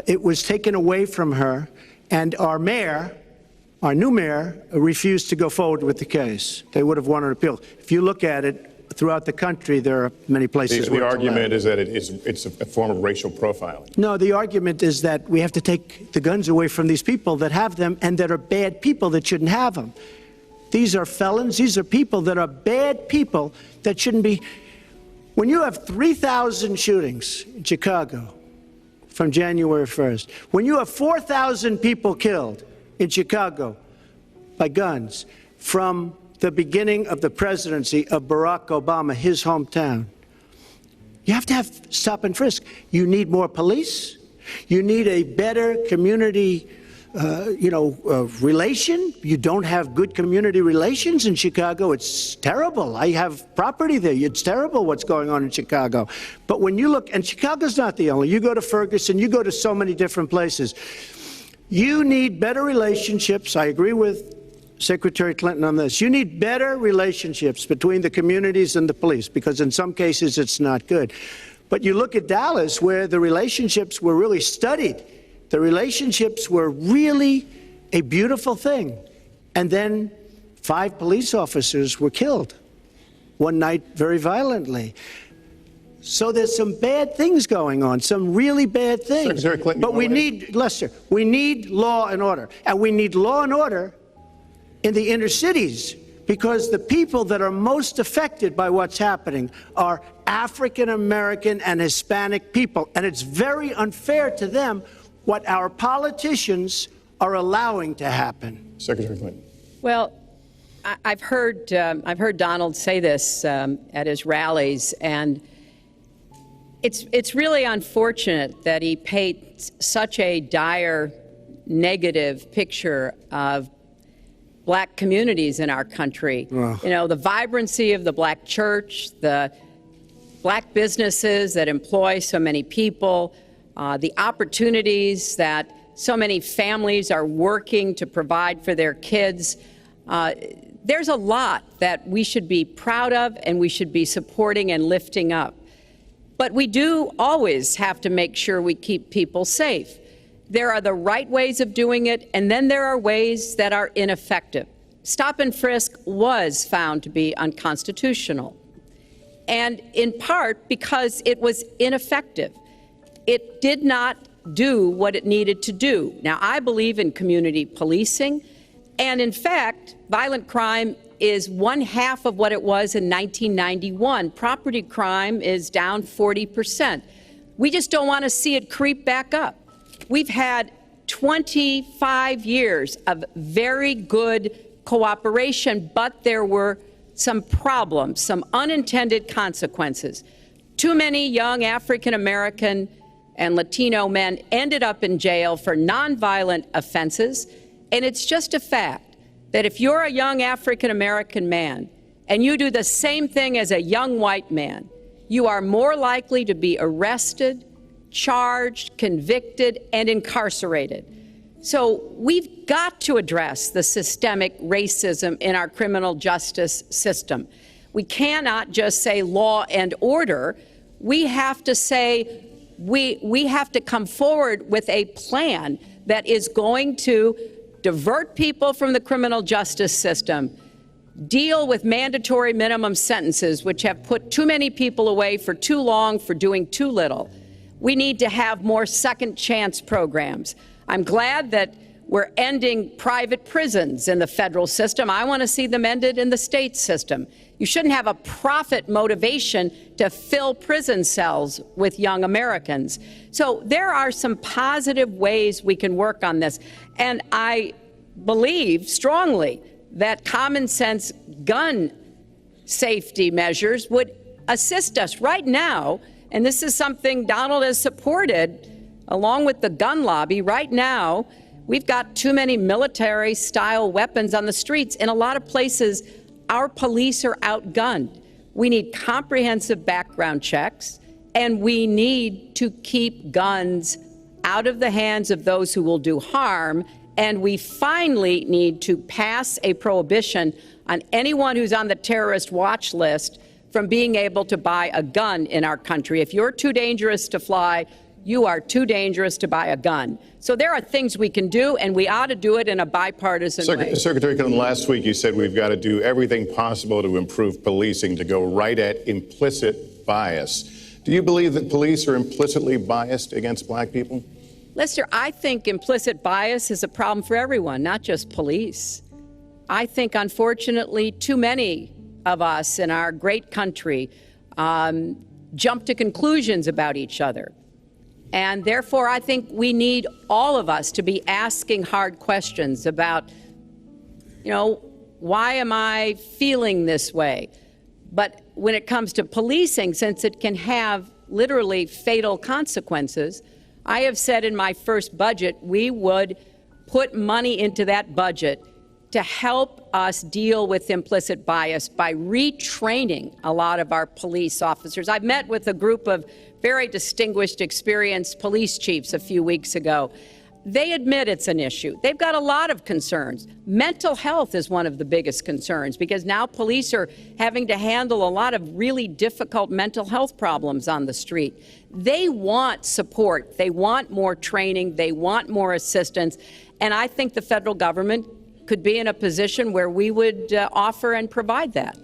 It was taken away from her, and our new mayor, refused to go forward with the case. They would have won an appeal. If you look at it, throughout the country, there are many places where the argument is that it's a form of racial profiling. No, the argument is that we have to take the guns away from these people that have them and that are bad people that shouldn't have them. These are felons. These are people that are bad people that shouldn't be. When you have 3,000 shootings in Chicago from January 1st, when you have 4,000 people killed in Chicago by guns from the beginning of the presidency of Barack Obama, his hometown, you have to have stop and frisk. You need more police. You need a better community relation. You don't have good community relations in Chicago. It's terrible. I have property there. It's terrible what's going on in Chicago. But when you look, and Chicago's not the only, you go to Ferguson, you go to so many different places. You need better relationships. I agree with Secretary Clinton on this. You need better relationships between the communities and the police, because in some cases it's not good. But you look at Dallas, where the relationships were really studied. The relationships were really a beautiful thing. And then 5 police officers were killed. one night very violently. So there's some bad things going on, some really bad things. Secretary Clinton, but we need, Lester, we need law and order. And we need law and order in the inner cities, because the people that are most affected by what's happening are African American and Hispanic people. And it's very unfair to them what our politicians are allowing to happen. Secretary Clinton. Well, I've heard Donald say this at his rallies, and it's really unfortunate that he paints such a dire, negative picture of black communities in our country. Wow. You know, the vibrancy of the black church, the black businesses that employ so many people, the opportunities that so many families are working to provide for their kids. There's a lot that we should be proud of and we should be supporting and lifting up. But we do always have to make sure we keep people safe. There are the right ways of doing it, and then there are ways that are ineffective. Stop and frisk was found to be unconstitutional, and in part because it was ineffective. It did not do what it needed to do. Now, I believe in community policing, and in fact, violent crime is 1/2 of what it was in 1991. Property crime is down 40%. We just don't want to see it creep back up. We've had 25 years of very good cooperation, but there were some problems, some unintended consequences. Too many young African American and Latino men ended up in jail for nonviolent offenses, and it's just a fact that if you're a young African American man and you do the same thing as a young white man, you are more likely to be arrested, charged, convicted, and incarcerated. So we've got to address the systemic racism in our criminal justice system. We cannot just say law and order. We have to say we have to come forward with a plan that is going to divert people from the criminal justice system, deal with mandatory minimum sentences, which have put too many people away for too long for doing too little. We need to have more second chance programs. I'm glad that we're ending private prisons in the federal system. I want to see them ended in the state system. You shouldn't have a profit motivation to fill prison cells with young Americans. So there are some positive ways we can work on this. And I believe strongly that common sense gun safety measures would assist us right now. And this is something Donald has supported along with the gun lobby. Right now, we've got too many military-style weapons on the streets. In a lot of places, our police are outgunned. We need comprehensive background checks, and we need to keep guns out of the hands of those who will do harm. And we finally need to pass a prohibition on anyone who's on the terrorist watch list from being able to buy a gun in our country. If you're too dangerous to fly, you are too dangerous to buy a gun. So there are things we can do, and we ought to do it in a bipartisan way. Secretary Clinton, last week you said we've got to do everything possible to improve policing, to go right at implicit bias. Do you believe that police are implicitly biased against black people? Lester, I think implicit bias is a problem for everyone, not just police. I think, unfortunately, too many of us in our great country jump to conclusions about each other. And therefore, I think we need all of us to be asking hard questions about, why am I feeling this way? But when it comes to policing, since it can have literally fatal consequences, I have said in my first budget we would put money into that budget to help us deal with implicit bias by retraining a lot of our police officers. I've met with a group of very distinguished, experienced police chiefs a few weeks ago. They admit it's an issue. They've got a lot of concerns. Mental health is one of the biggest concerns because now police are having to handle a lot of really difficult mental health problems on the street. They want support. They want more training. They want more assistance. And I think the federal government could be in a position where we would offer and provide that.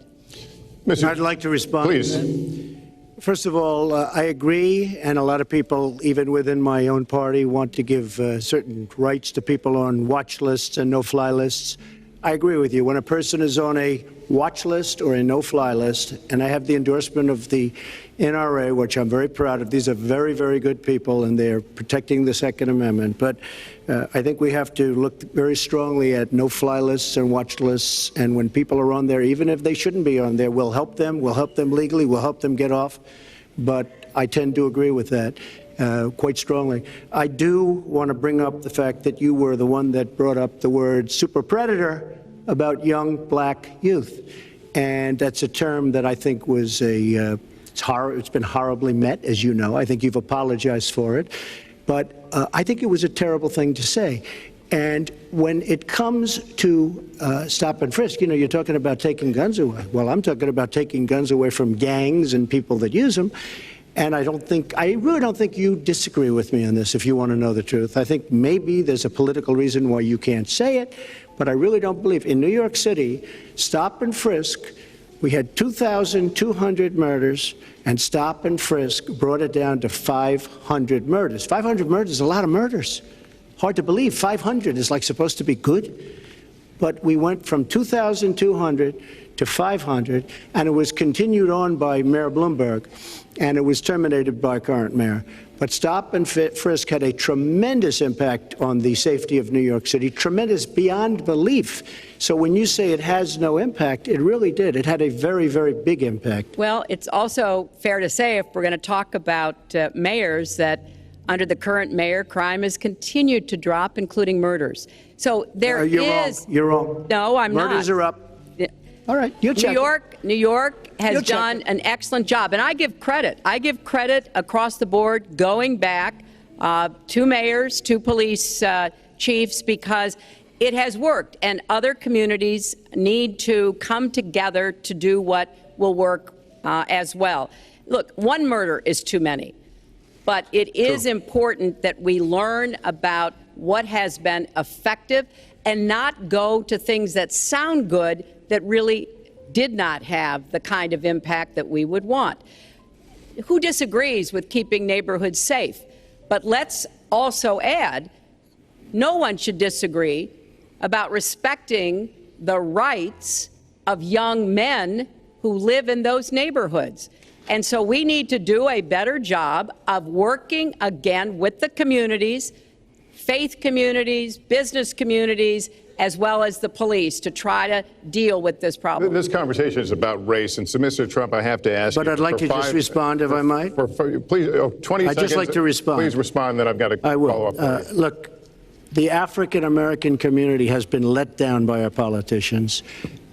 I'd like to respond. Please. First of all, I agree, and a lot of people, even within my own party, want to give certain rights to people on watch lists and no-fly lists. I agree with you. When a person is on a watch list or a no-fly list, and I have the endorsement of the NRA, which I'm very proud of. These are very, very good people, and they're protecting the Second Amendment. But I think we have to look very strongly at no-fly lists and watch lists. And when people are on there, even if they shouldn't be on there, we'll help them legally, we'll help them get off. But I tend to agree with that quite strongly. I do want to bring up the fact that you were the one that brought up the word super predator about young black youth. And that's a term that I think was it's been horribly met, as you know. I think you've apologized for it. But I think it was a terrible thing to say. And when it comes to stop and frisk, you know, you're talking about taking guns away. Well, I'm talking about taking guns away from gangs and people that use them. And I really don't think you disagree with me on this, if you want to know the truth. I think maybe there's a political reason why you can't say it, but I really don't believe. In New York City, stop and frisk, we had 2,200 murders, and stop and frisk brought it down to 500 murders. 500 murders is a lot of murders. Hard to believe. 500 is like supposed to be good. But we went from 2,200 to 500, and it was continued on by Mayor Bloomberg, and it was terminated by current mayor. But stop and frisk had a tremendous impact on the safety of New York City, tremendous beyond belief. So when you say it has no impact, it really did. It had a very, very big impact. Well, it's also fair to say, if we're going to talk about mayors, that under the current mayor, crime has continued to drop, including murders. So there is... You're wrong. No, I'm not. Murders are up. All right, you check. New York has done an excellent job, and I give credit. I give credit across the board, going back to mayors, to police chiefs, because it has worked, and other communities need to come together to do what will work as well. Look, one murder is too many, but it is important that we learn about what has been effective and not go to things that sound good that really did not have the kind of impact that we would want. Who disagrees with keeping neighborhoods safe? But let's also add, no one should disagree about respecting the rights of young men who live in those neighborhoods. And so we need to do a better job of working again with the communities, faith communities, business communities, as well as the police, to try to deal with this problem. This conversation is about race, and so, Mr. Trump, I have to ask you. But I'd like to just respond, if I might. Please, 20 seconds. I'd just like to respond. Please respond, then I've got to follow up. Look, the African-American community has been let down by our politicians.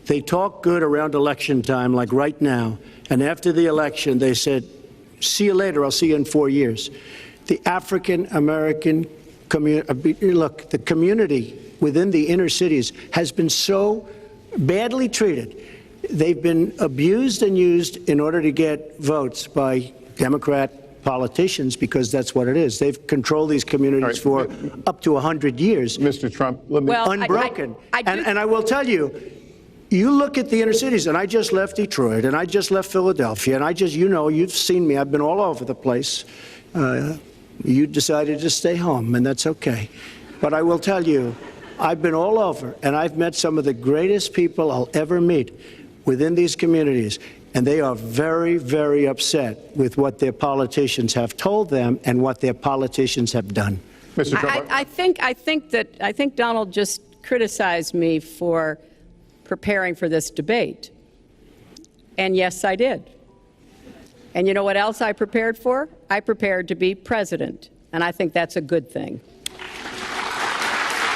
They talk good around election time, like right now, and after the election, they said, see you later, I'll see you in 4 years. The African-American community, look, the community within the inner cities has been so badly treated. They've been abused and used in order to get votes by Democrat politicians, because that's what it is. They've controlled these communities for up to 100 years. Mr. Trump, let me... Well, unbroken. And I will tell you, you look at the inner cities, and I just left Detroit, and I just left Philadelphia, and I just, you know, you've seen me. I've been all over the place. You decided to stay home, and that's okay. But I will tell you, I've been all over, and I've met some of the greatest people I'll ever meet within these communities, and they are very, very upset with what their politicians have told them and what their politicians have done. Mr. Trump, I think Donald just criticized me for preparing for this debate, and yes, I did. And you know what else I prepared for? I prepared to be president, and I think that's a good thing.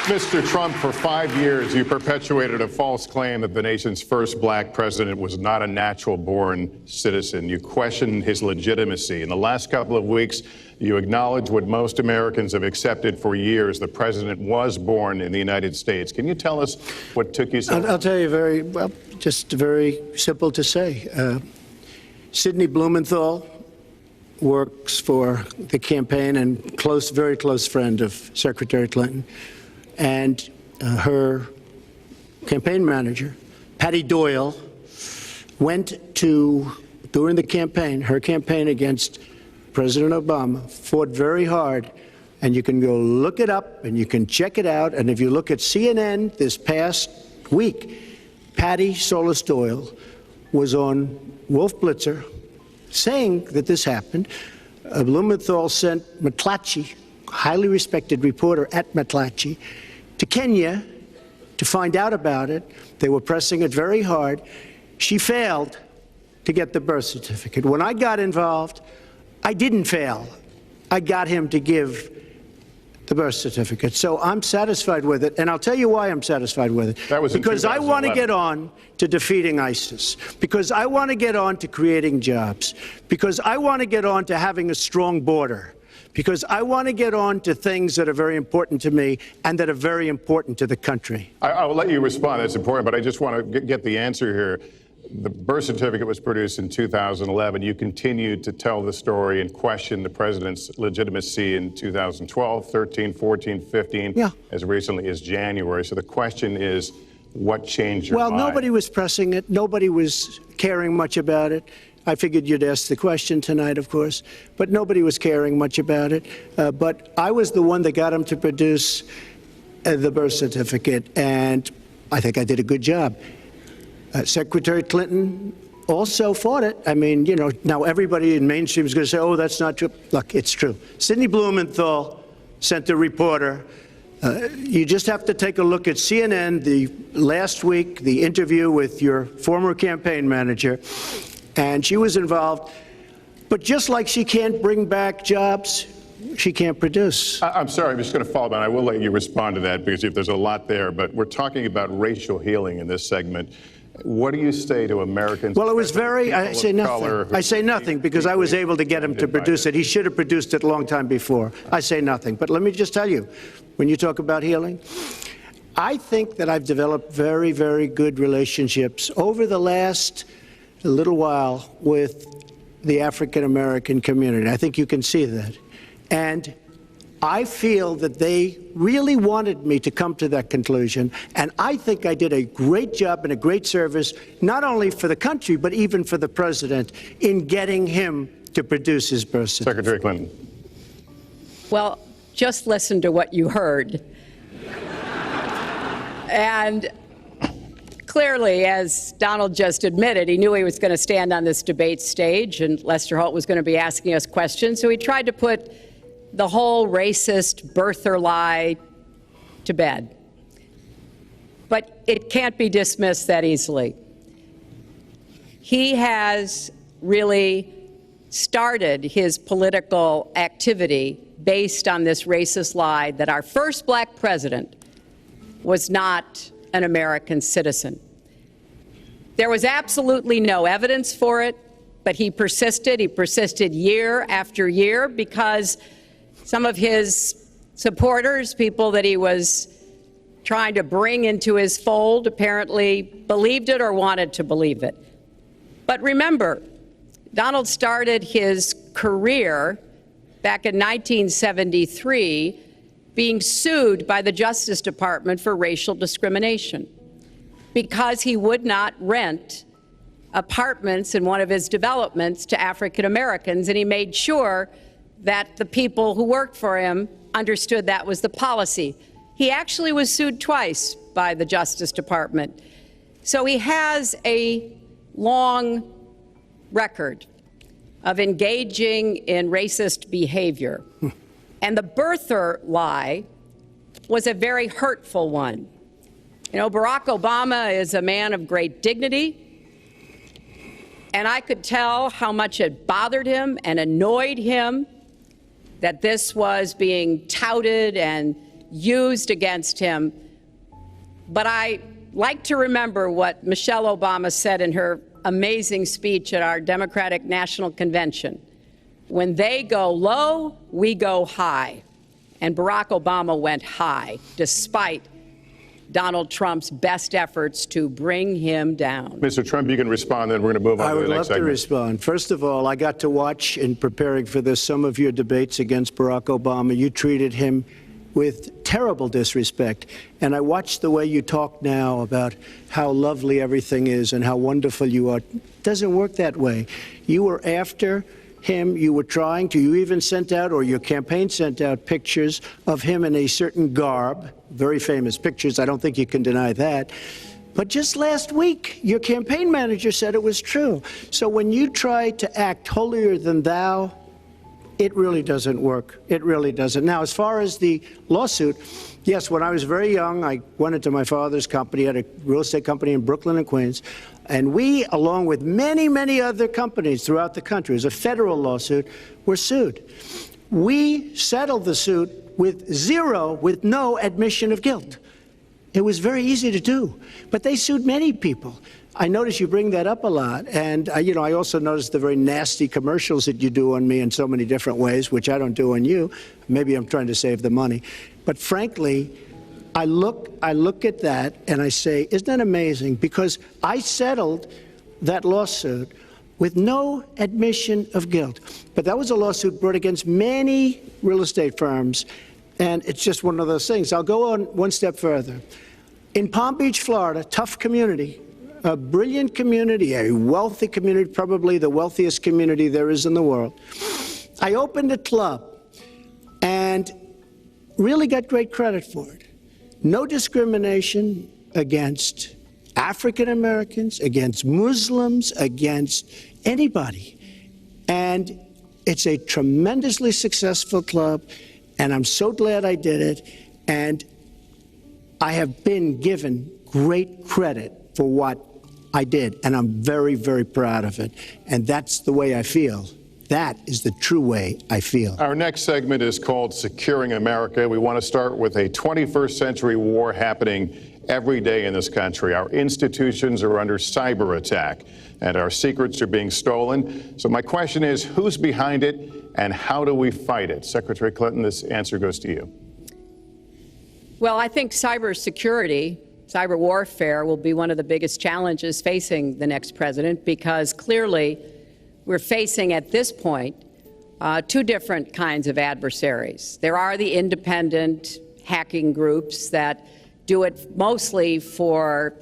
Mr. Trump, for 5 years, you perpetuated a false claim that the nation's first black president was not a natural-born citizen. You questioned his legitimacy. In the last couple of weeks, you acknowledged what most Americans have accepted for years: the president was born in the United States. Can you tell us what took you so long? I'll tell you just very simple to say. Sidney Blumenthal works for the campaign and very close friend of Secretary Clinton. And her campaign manager, Patty Doyle, went to, during the campaign, her campaign against President Obama, fought very hard. And you can go look it up and you can check it out. And if you look at CNN this past week, Patty Solis Doyle was on Wolf Blitzer saying that this happened. Blumenthal sent McClatchy, highly respected reporter at McClatchy, to Kenya to find out about it. They were pressing it very hard. She failed to get the birth certificate. When I got involved, I didn't fail. I got him to give the birth certificate. So I'm satisfied with it, and I'll tell you why I'm satisfied with it. That was because I want to get on to defeating ISIS, because I want to get on to creating jobs, because I want to get on to having a strong border, because I want to get on to things that are very important to me and that are very important to the country. I will let you respond. That's important, but I just want to get the answer here. The birth certificate was produced in 2011. You continued to tell the story and question the president's legitimacy in 2012, 13, 14, 15, as recently as January. So the question is, what changed your mind? Well, nobody was pressing it. Nobody was caring much about it. I figured you'd ask the question tonight, of course, but nobody was caring much about it. But I was the one that got him to produce the birth certificate, and I think I did a good job. Secretary Clinton also fought it. I mean, you know, now everybody in mainstream is going to say, oh, that's not true. Look, it's true. Sidney Blumenthal sent a reporter. You just have to take a look at CNN last week, the interview with your former campaign manager, and she was involved. But just like she can't bring back jobs, she can't produce. I'm sorry, I'm just going to follow up, and I will let you respond to that because there's a lot there. But we're talking about racial healing in this segment. What do you say to Americans? Well, it was very, I say nothing. I say nothing because I was able to get him to produce it. He should have produced it a long time before. I say nothing. But let me just tell you, when you talk about healing, I think that I've developed very, very good relationships over the last little while with the African American community. I think you can see that. And I feel that they really wanted me to come to that conclusion, and I think I did a great job and a great service, not only for the country, but even for the president, in getting him to produce his birth certificate. Secretary Clinton. Well, just listen to what you heard. And clearly, as Donald just admitted, he knew he was going to stand on this debate stage, and Lester Holt was going to be asking us questions, so he tried to put the whole racist birther lie to bed. But it can't be dismissed that easily. He has really started his political activity based on this racist lie that our first black president was not an American citizen. There was absolutely no evidence for it, but he persisted. He persisted year after year because some of his supporters, people that he was trying to bring into his fold, apparently believed it or wanted to believe it. But remember, Donald started his career back in 1973 being sued by the Justice Department for racial discrimination because he would not rent apartments in one of his developments to African Americans, and he made sure that the people who worked for him understood that was the policy. He actually was sued twice by the Justice Department. So he has a long record of engaging in racist behavior. And the birther lie was a very hurtful one. You know, Barack Obama is a man of great dignity, and I could tell how much it bothered him and annoyed him that this was being touted and used against him. But I like to remember what Michelle Obama said in her amazing speech at our Democratic National Convention. When they go low, we go high. And Barack Obama went high, despite Donald Trump's best efforts to bring him down. Mr. Trump, you can respond, then we're going to move on to the next segment. I would love to respond. First of all, I got to watch, in preparing for this, some of your debates against Barack Obama. You treated him with terrible disrespect. And I watched the way you talk now about how lovely everything is and how wonderful you are. Doesn't work that way. You were after him. You were trying to. You even sent out, or your campaign sent out, pictures of him in a certain garb, very famous pictures. I don't think you can deny that. But just last week, your campaign manager said it was true. So when you try to act holier than thou, it really doesn't work. It really doesn't. Now, as far as the lawsuit, yes, when I was very young, I went into my father's company, had a real estate company in Brooklyn and Queens, and we, along with many, many other companies throughout the country, it was a federal lawsuit, were sued. We settled the suit with no admission of guilt. It was very easy to do, but they sued many people. I notice you bring that up a lot, and I also notice the very nasty commercials that you do on me in so many different ways, which I don't do on you. Maybe I'm trying to save the money, but frankly, I look at that and I say, isn't that amazing? Because I settled that lawsuit with no admission of guilt, but that was a lawsuit brought against many real estate firms, and it's just one of those things. I'll go on one step further. In Palm Beach, Florida, tough community, a brilliant community, a wealthy community, probably the wealthiest community there is in the world. I opened a club and really got great credit for it. No discrimination against African Americans, against Muslims, against anybody. And it's a tremendously successful club, and I'm so glad I did it. And I have been given great credit for what I did, and I'm very, very proud of it. And that's the way I feel. That is the true way I feel. Our next segment is called Securing America. We want to start with a 21st century war happening every day in this country. Our institutions are under cyber attack, and our secrets are being stolen. So my question is, who's behind it, and how do we fight it? Secretary Clinton, this answer goes to you. Well, I think cybersecurity, cyber warfare will be one of the biggest challenges facing the next president, because clearly we're facing at this point two different kinds of adversaries. There are the independent hacking groups that do it mostly for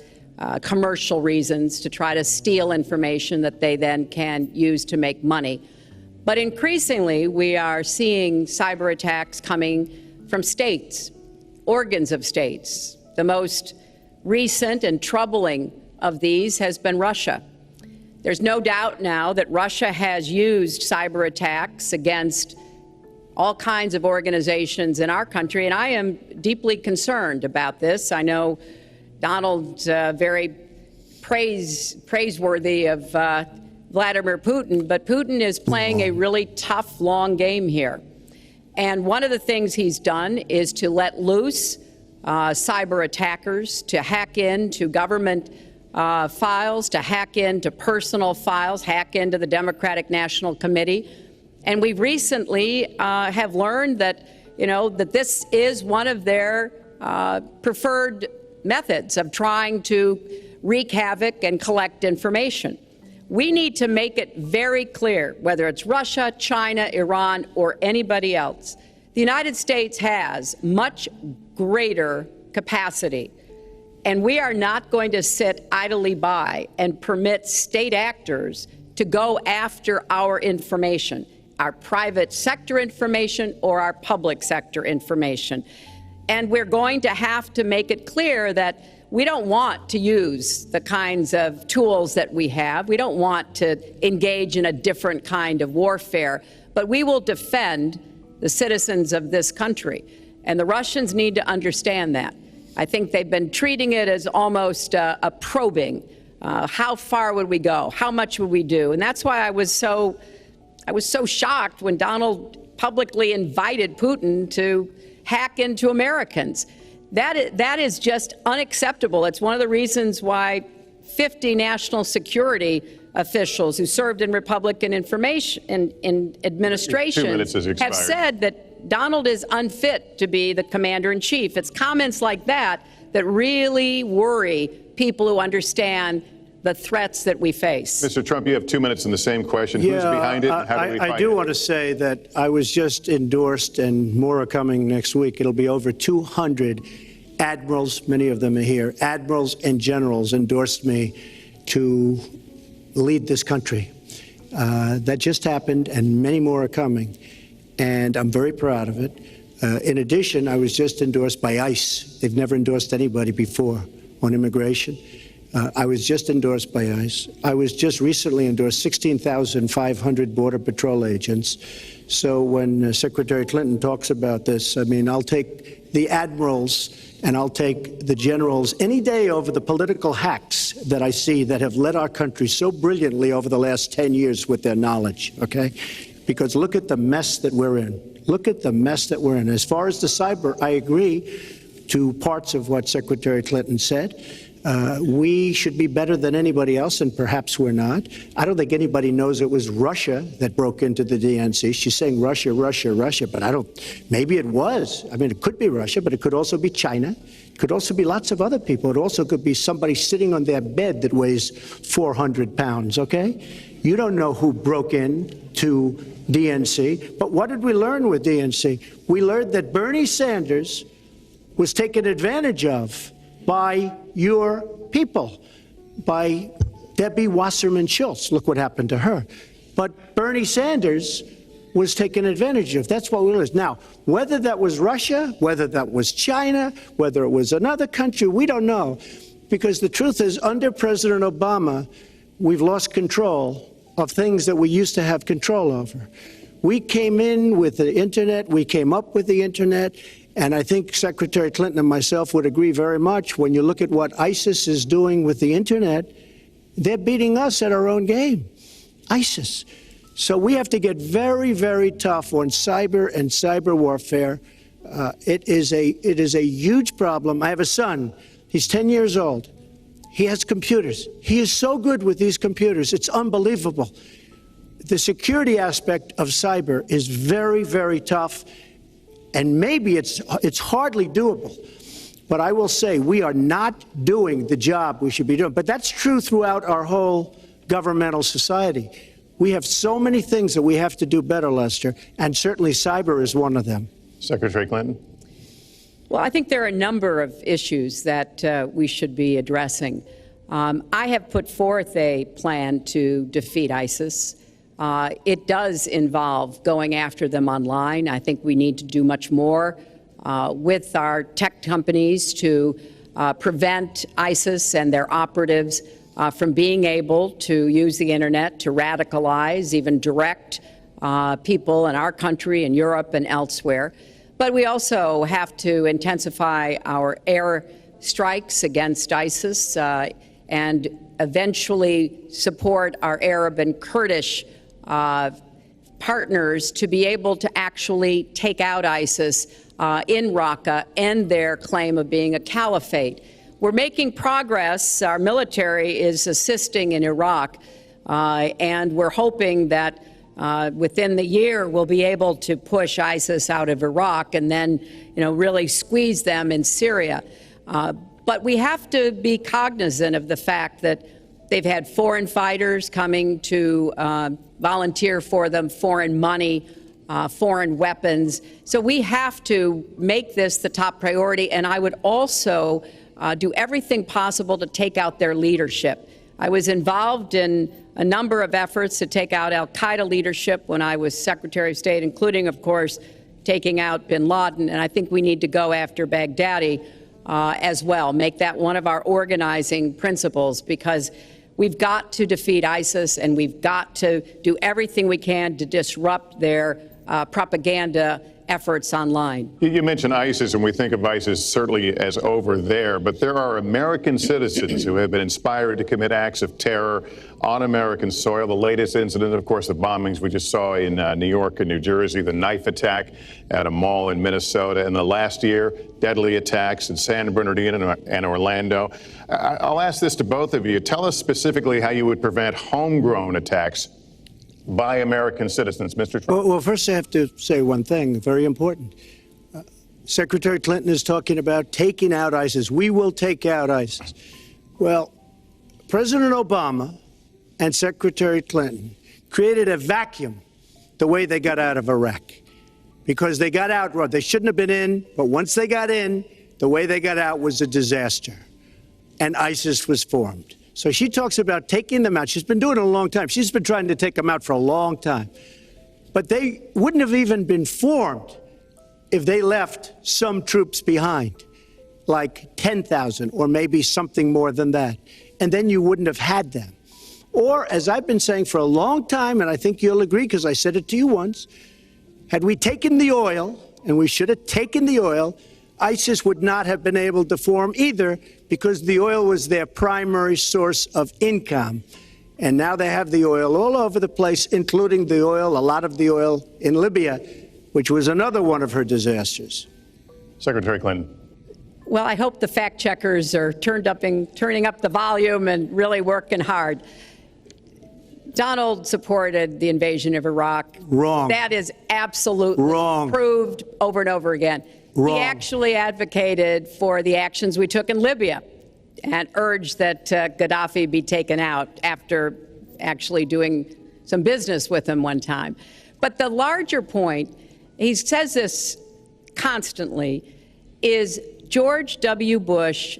commercial reasons, to try to steal information that they then can use to make money. But increasingly, we are seeing cyber attacks coming from states, organs of states. The most recent and troubling of these has been Russia. There's no doubt now that Russia has used cyber attacks against all kinds of organizations in our country, and I am deeply concerned about this. I know Donald's very praiseworthy of Vladimir Putin, but Putin is playing a really tough, long game here. And one of the things he's done is to let loose cyber attackers to hack into government files, to hack into personal files, hack into the Democratic National Committee. And we recently have learned that, that this is one of their preferred methods of trying to wreak havoc and collect information. We need to make it very clear, whether it's Russia, China, Iran, or anybody else, the United States has much greater capacity, and we are not going to sit idly by and permit state actors to go after our information, our private sector information or our public sector information. And we're going to have to make it clear that we don't want to use the kinds of tools that we have. We don't want to engage in a different kind of warfare, but we will defend the citizens of this country. And the Russians need to understand that. I think they've been treating it as almost a probing. How far would we go? How much would we do? And that's why I was so shocked when Donald publicly invited Putin to hack into Americans. That is just unacceptable. It's one of the reasons why 50 national security officials who served in Republican administration have said that Donald is unfit to be the commander-in-chief. It's comments like that that really worry people who understand the threats that we face. Mr. Trump, you have 2 minutes in the same question. Who's behind it? And how do we fight it? I do want to say that I was just endorsed, and more are coming next week. It'll be over 200 admirals, many of them are here, admirals and generals endorsed me to lead this country. That just happened, and many more are coming, and I'm very proud of it. In addition, I was just endorsed by ICE. They've never endorsed anybody before on immigration. I was just endorsed by ICE. I was just recently endorsed 16,500 Border Patrol agents. So when Secretary Clinton talks about this, I mean, I'll take the admirals and I'll take the generals any day over the political hacks that I see that have led our country so brilliantly over the last 10 years with their knowledge, okay? Because look at the mess that we're in. Look at the mess that we're in. As far as the cyber, I agree to parts of what Secretary Clinton said. We should be better than anybody else, and perhaps we're not. I don't think anybody knows it was Russia that broke into the DNC. She's saying Russia, Russia, Russia, but maybe it was. I mean, it could be Russia, but it could also be China. It could also be lots of other people. It also could be somebody sitting on their bed that weighs 400 pounds, okay? You don't know who broke in to DNC. But what did we learn with DNC? We learned that Bernie Sanders was taken advantage of by your people, by Debbie Wasserman Schultz. Look what happened to her. But Bernie Sanders was taken advantage of. That's what we learned. Now, whether that was Russia, whether that was China, whether it was another country, we don't know. Because the truth is, under President Obama, we've lost control of things that we used to have control over. We came in with the internet, we came up with the internet, and I think Secretary Clinton and myself would agree very much. When you look at what ISIS is doing with the internet, they're beating us at our own game, ISIS. So we have to get very, very tough on cyber and cyber warfare. It is a huge problem. I have a son. He's 10 years old. He has computers. He is so good with these computers. It's unbelievable. The security aspect of cyber is very, very tough, and maybe it's hardly doable. But I will say we are not doing the job we should be doing. But that's true throughout our whole governmental society. We have so many things that we have to do better, Lester, and certainly cyber is one of them. Secretary Clinton. Well, I think there are a number of issues that we should be addressing. I have put forth a plan to defeat ISIS. It does involve going after them online. I think we need to do much more with our tech companies to prevent ISIS and their operatives from being able to use the internet to radicalize, even direct people in our country and Europe and elsewhere. But we also have to intensify our air strikes against ISIS and eventually support our Arab and Kurdish partners to be able to actually take out ISIS in Raqqa and their claim of being a caliphate. We're making progress. Our military is assisting in Iraq, and we're hoping that within the year we'll be able to push ISIS out of Iraq and then, really squeeze them in Syria. But we have to be cognizant of the fact that they've had foreign fighters coming to volunteer for them, foreign money, foreign weapons. So we have to make this the top priority, and I would also do everything possible to take out their leadership. I was involved in a number of efforts to take out al-Qaeda leadership when I was Secretary of State, including, of course, taking out bin Laden, and I think we need to go after Baghdadi as well, make that one of our organizing principles, because we've got to defeat ISIS and we've got to do everything we can to disrupt their propaganda efforts online. You mentioned ISIS, and we think of ISIS certainly as over there, but there are American citizens who have been inspired to commit acts of terror on American soil. The latest incident, of course, the bombings we just saw in New York and New Jersey, the knife attack at a mall in Minnesota, and the last year, deadly attacks in San Bernardino and Orlando. I'll ask this to both of you. Tell us specifically how you would prevent homegrown attacks by American citizens, Mr. Trump. Well, first I have to say one thing, very important. Secretary Clinton is talking about taking out ISIS. We will take out ISIS. Well, President Obama and Secretary Clinton created a vacuum the way they got out of Iraq, because they got out, they shouldn't have been in, but once they got in, the way they got out was a disaster, and ISIS was formed. So she talks about taking them out. She's been doing it a long time. She's been trying to take them out for a long time. But they wouldn't have even been formed if they left some troops behind, like 10,000 or maybe something more than that. And then you wouldn't have had them. Or, as I've been saying for a long time, and I think you'll agree because I said it to you once, had we taken the oil, and we should have taken the oil, ISIS would not have been able to form either because the oil was their primary source of income. And now they have the oil all over the place, including the oil, a lot of the oil in Libya, which was another one of her disasters. Secretary Clinton. Well, I hope the fact checkers are turning up the volume and really working hard. Donald supported the invasion of Iraq. Wrong. That is absolutely wrong. Proved over and over again. Wrong. He actually advocated for the actions we took in Libya and urged that Gaddafi be taken out after actually doing some business with him one time. But the larger point, he says this constantly, is George W. Bush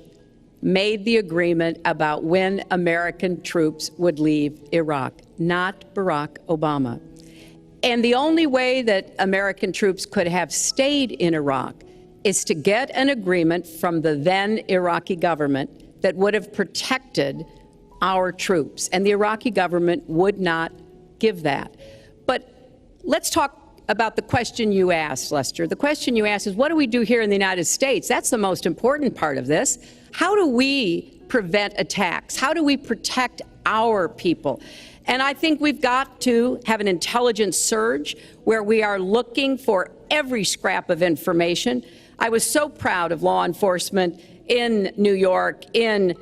made the agreement about when American troops would leave Iraq, not Barack Obama. And the only way that American troops could have stayed in Iraq is to get an agreement from the then Iraqi government that would have protected our troops. And the Iraqi government would not give that. But let's talk about the question you asked, Lester. The question you asked is, what do we do here in the United States? That's the most important part of this. How do we prevent attacks? How do we protect our people? And I think we've got to have an intelligence surge where we are looking for every scrap of information. I was so proud of law enforcement in New York, in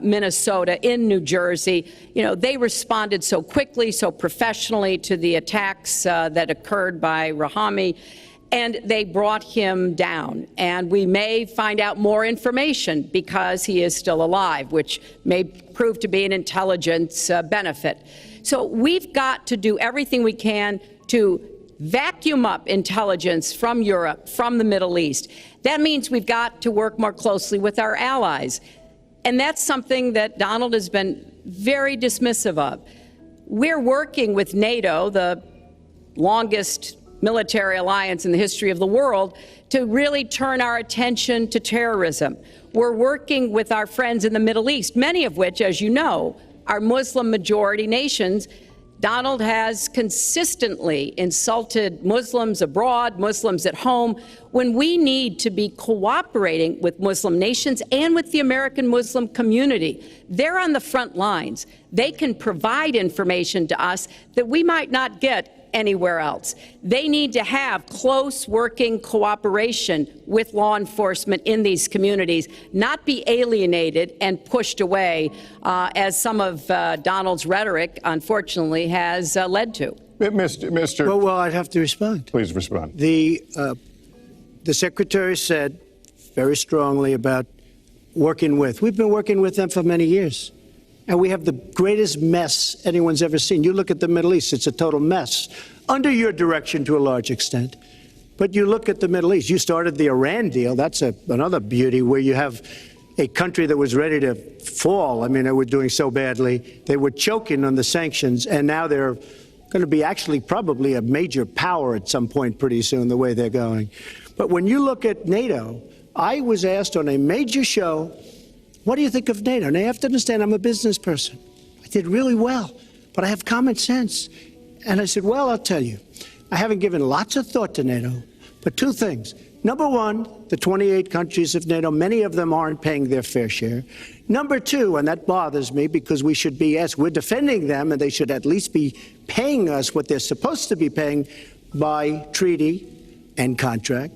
Minnesota, in New Jersey. You know, they responded so quickly, so professionally to the attacks that occurred by Rahami, and they brought him down. And we may find out more information because he is still alive, which may prove to be an intelligence benefit. So we've got to do everything we can to vacuum up intelligence from Europe, from the Middle East. That means we've got to work more closely with our allies. And that's something that Donald has been very dismissive of. We're working with NATO, the longest military alliance in the history of the world, to really turn our attention to terrorism. We're working with our friends in the Middle East, many of which, as you know, are Muslim-majority nations. Donald has consistently insulted Muslims abroad, Muslims at home, when we need to be cooperating with Muslim nations and with the American Muslim community. They're on the front lines. They can provide information to us that we might not get anywhere else. They need to have close working cooperation with law enforcement in these communities, not be alienated and pushed away, as some of Donald's rhetoric, unfortunately, has led to. Mr. Well, I'd have to respond. Please respond. The Secretary said very strongly about working with. We've been working with them for many years. And we have the greatest mess anyone's ever seen. You look at the Middle East, it's a total mess, under your direction to a large extent. But you look at the Middle East, you started the Iran deal. That's another beauty, where you have a country that was ready to fall. I mean, they were doing so badly. They were choking on the sanctions, and now they're going to be actually probably a major power at some point pretty soon, the way they're going. But when you look at NATO, I was asked on a major show, what do you think of NATO? Now, you have to understand, I'm a business person. I did really well, but I have common sense. And I said, well, I'll tell you, I haven't given lots of thought to NATO, but two things. Number one, the 28 countries of NATO, many of them aren't paying their fair share. Number two, and that bothers me because we should be, yes, we're defending them, and they should at least be paying us what they're supposed to be paying by treaty and contract.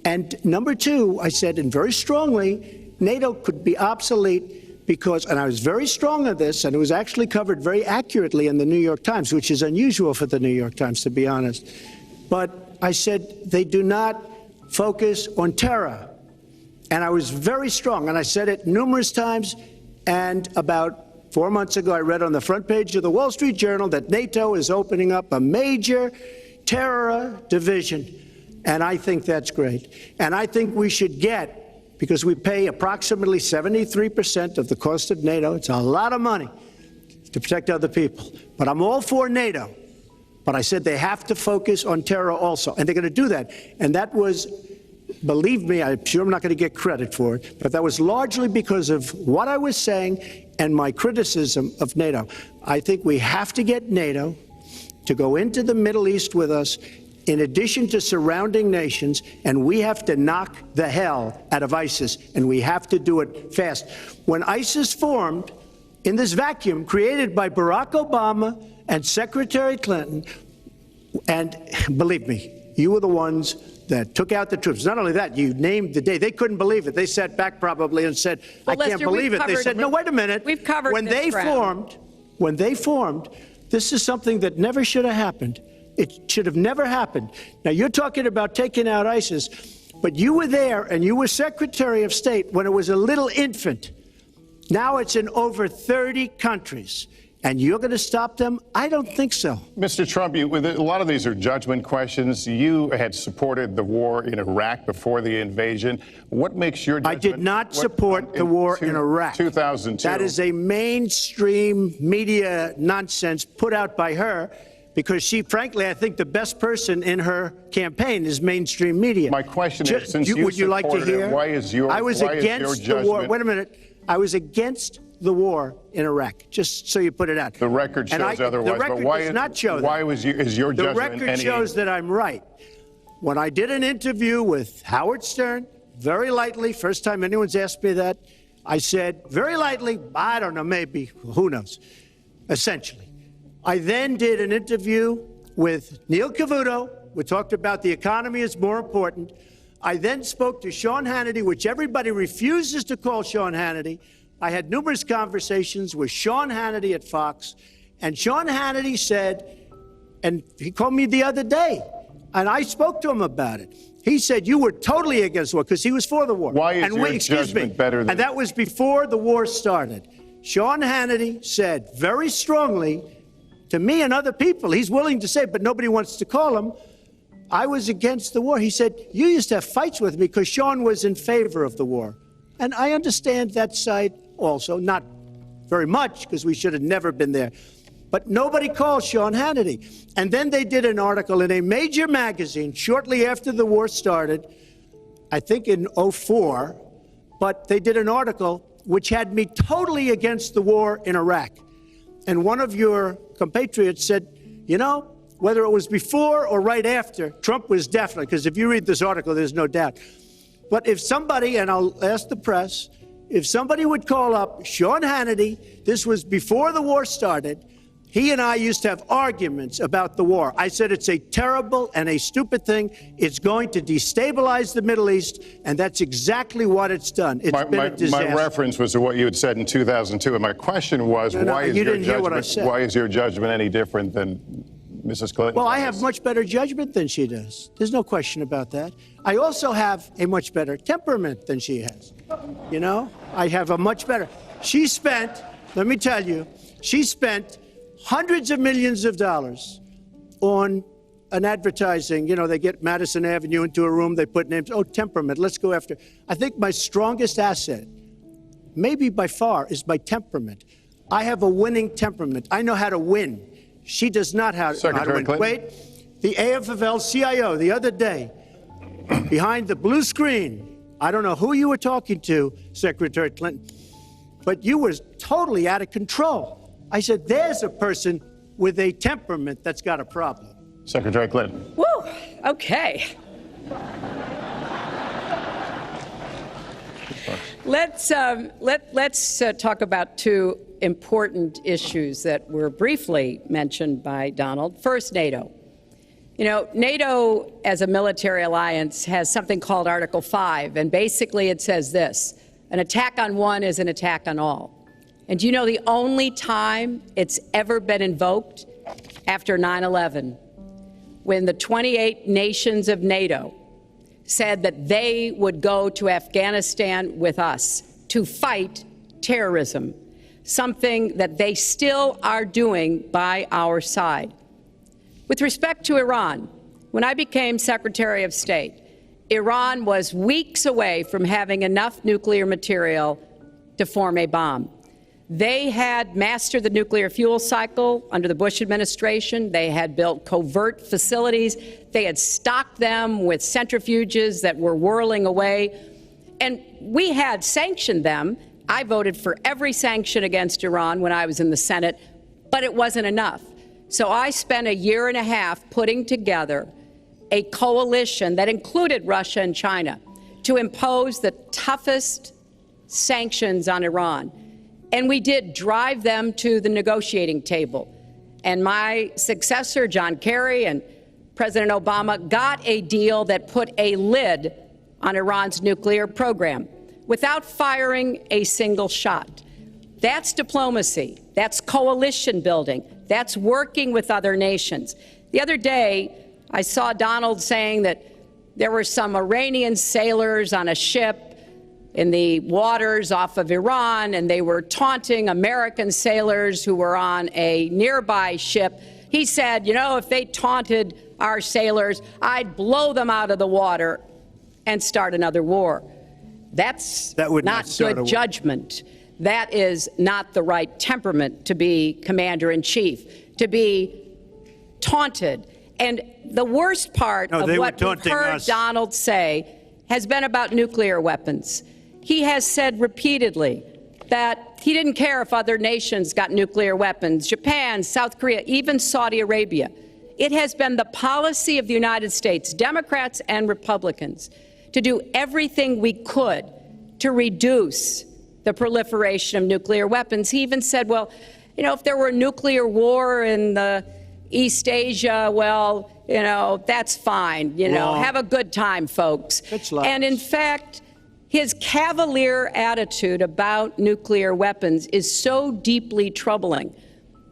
And number two, I said, and very strongly, NATO could be obsolete because, and I was very strong on this, and it was actually covered very accurately in the New York Times, which is unusual for the New York Times, to be honest. But I said they do not focus on terror. And I was very strong, and I said it numerous times. And about 4 months ago, I read on the front page of the Wall Street Journal that NATO is opening up a major terror division. And I think that's great. And I think we should get because we pay approximately 73% of the cost of NATO. It's a lot of money to protect other people. But I'm all for NATO. But I said they have to focus on terror also, and they're going to do that. And that was, believe me, I'm sure I'm not going to get credit for it, but that was largely because of what I was saying and my criticism of NATO. I think we have to get NATO to go into the Middle East with us, in addition to surrounding nations, and we have to knock the hell out of ISIS, and we have to do it fast. When ISIS formed in this vacuum created by Barack Obama and Secretary Clinton, and believe me, you were the ones that took out the troops. Not only that, you named the day. They couldn't believe it. They sat back probably and said, I can't believe it. They said, no, wait a minute. We've covered when they formed, this is something that never should have happened. It should have never happened. Now, you're talking about taking out ISIS, but you were there and you were Secretary of State when it was a little infant. Now it's in over 30 countries. And you're going to stop them? I don't think so. Mr. Trump, a lot of these are judgment questions. You had supported the war in Iraq before the invasion. What makes your judgment? I did not support the war in Iraq. 2002. That is a mainstream media nonsense put out by her, because she, frankly, I think the best person in her campaign is mainstream media. My question is, since you would you like to hear? Why is your war? Wait a minute. I was against the war in Iraq, just so you put it out. The record shows otherwise. The record does not show that. Why is your judgment? The record shows that I'm right. When I did an interview with Howard Stern, very lightly, first time anyone's asked me that, I said, very lightly, I don't know, maybe, who knows, essentially. I then did an interview with Neil Cavuto. We talked about the economy is more important. I then spoke to Sean Hannity, which everybody refuses to call Sean Hannity. I had numerous conversations with Sean Hannity at Fox, and Sean Hannity said, and he called me the other day, and I spoke to him about it. He said, you were totally against the war, because he was for the war. Why is your judgment better than... And that was before the war started. Sean Hannity said very strongly to me and other people, he's willing to say, but nobody wants to call him, I was against the war. He said, you used to have fights with me because Sean was in favor of the war. And I understand that side also, not very much, because we should have never been there. But nobody called Sean Hannity. And then they did an article in a major magazine shortly after the war started, I think in 2004, but they did an article which had me totally against the war in Iraq. And one of your compatriots said, you know, whether it was before or right after, Trump was definitely, because if you read this article, there's no doubt. But if somebody, and I'll ask the press, if somebody would call up Sean Hannity, this was before the war started, he and I used to have arguments about the war. I said it's a terrible and a stupid thing. It's going to destabilize the Middle East, and that's exactly what it's done. It's been a disaster. My reference was to what you had said in 2002, and my question was, why is your judgment any different than Mrs. Clinton? Well, I have much better judgment than she does. There's no question about that. I also have a much better temperament than she has. You know, I have a much better. She spent, let me tell you, she spent hundreds of millions of dollars on an advertising. You know, they get Madison Avenue into a room, they put names. Oh, temperament, let's go after. I think my strongest asset, maybe by far, is my temperament. I have a winning temperament. I know how to win. She does not know how to win. Clinton. Wait, the AFL-CIO the other day, behind the blue screen, I don't know who you were talking to, Secretary Clinton, but you were totally out of control. I said, there's a person with a temperament that's got a problem. Secretary Clinton. Woo, okay. Let's talk about two important issues that were briefly mentioned by Donald. First, NATO. You know, NATO as a military alliance has something called Article 5, and basically it says this: an attack on one is an attack on all. And do you know the only time it's ever been invoked? After 9/11, when the 28 nations of NATO said that they would go to Afghanistan with us to fight terrorism, something that they still are doing by our side. With respect to Iran, when I became Secretary of State, Iran was weeks away from having enough nuclear material to form a bomb. They had mastered the nuclear fuel cycle under the Bush administration. They had built covert facilities. They had stocked them with centrifuges that were whirling away. And we had sanctioned them. I voted for every sanction against Iran when I was in the Senate, but it wasn't enough. So I spent a year and a half putting together a coalition that included Russia and China to impose the toughest sanctions on Iran. And we did drive them to the negotiating table. And my successor, John Kerry, and President Obama got a deal that put a lid on Iran's nuclear program without firing a single shot. That's diplomacy. That's coalition building. That's working with other nations. The other day, I saw Donald saying that there were some Iranian sailors on a ship in the waters off of Iran, and they were taunting American sailors who were on a nearby ship. He said, you know, if they taunted our sailors, I'd blow them out of the water and start another war. That would not good judgment. That is not the right temperament to be commander-in-chief, to be taunted. And the worst part of what we've heard Donald say has been about nuclear weapons. He has said repeatedly that he didn't care if other nations got nuclear weapons, Japan, South Korea, even Saudi Arabia. It has been the policy of the United States, Democrats and Republicans, to do everything we could to reduce the proliferation of nuclear weapons. He even said, well, you know, if there were a nuclear war in the East Asia, well, you know, that's fine. You know, have a good time, folks. And in fact, his cavalier attitude about nuclear weapons is so deeply troubling.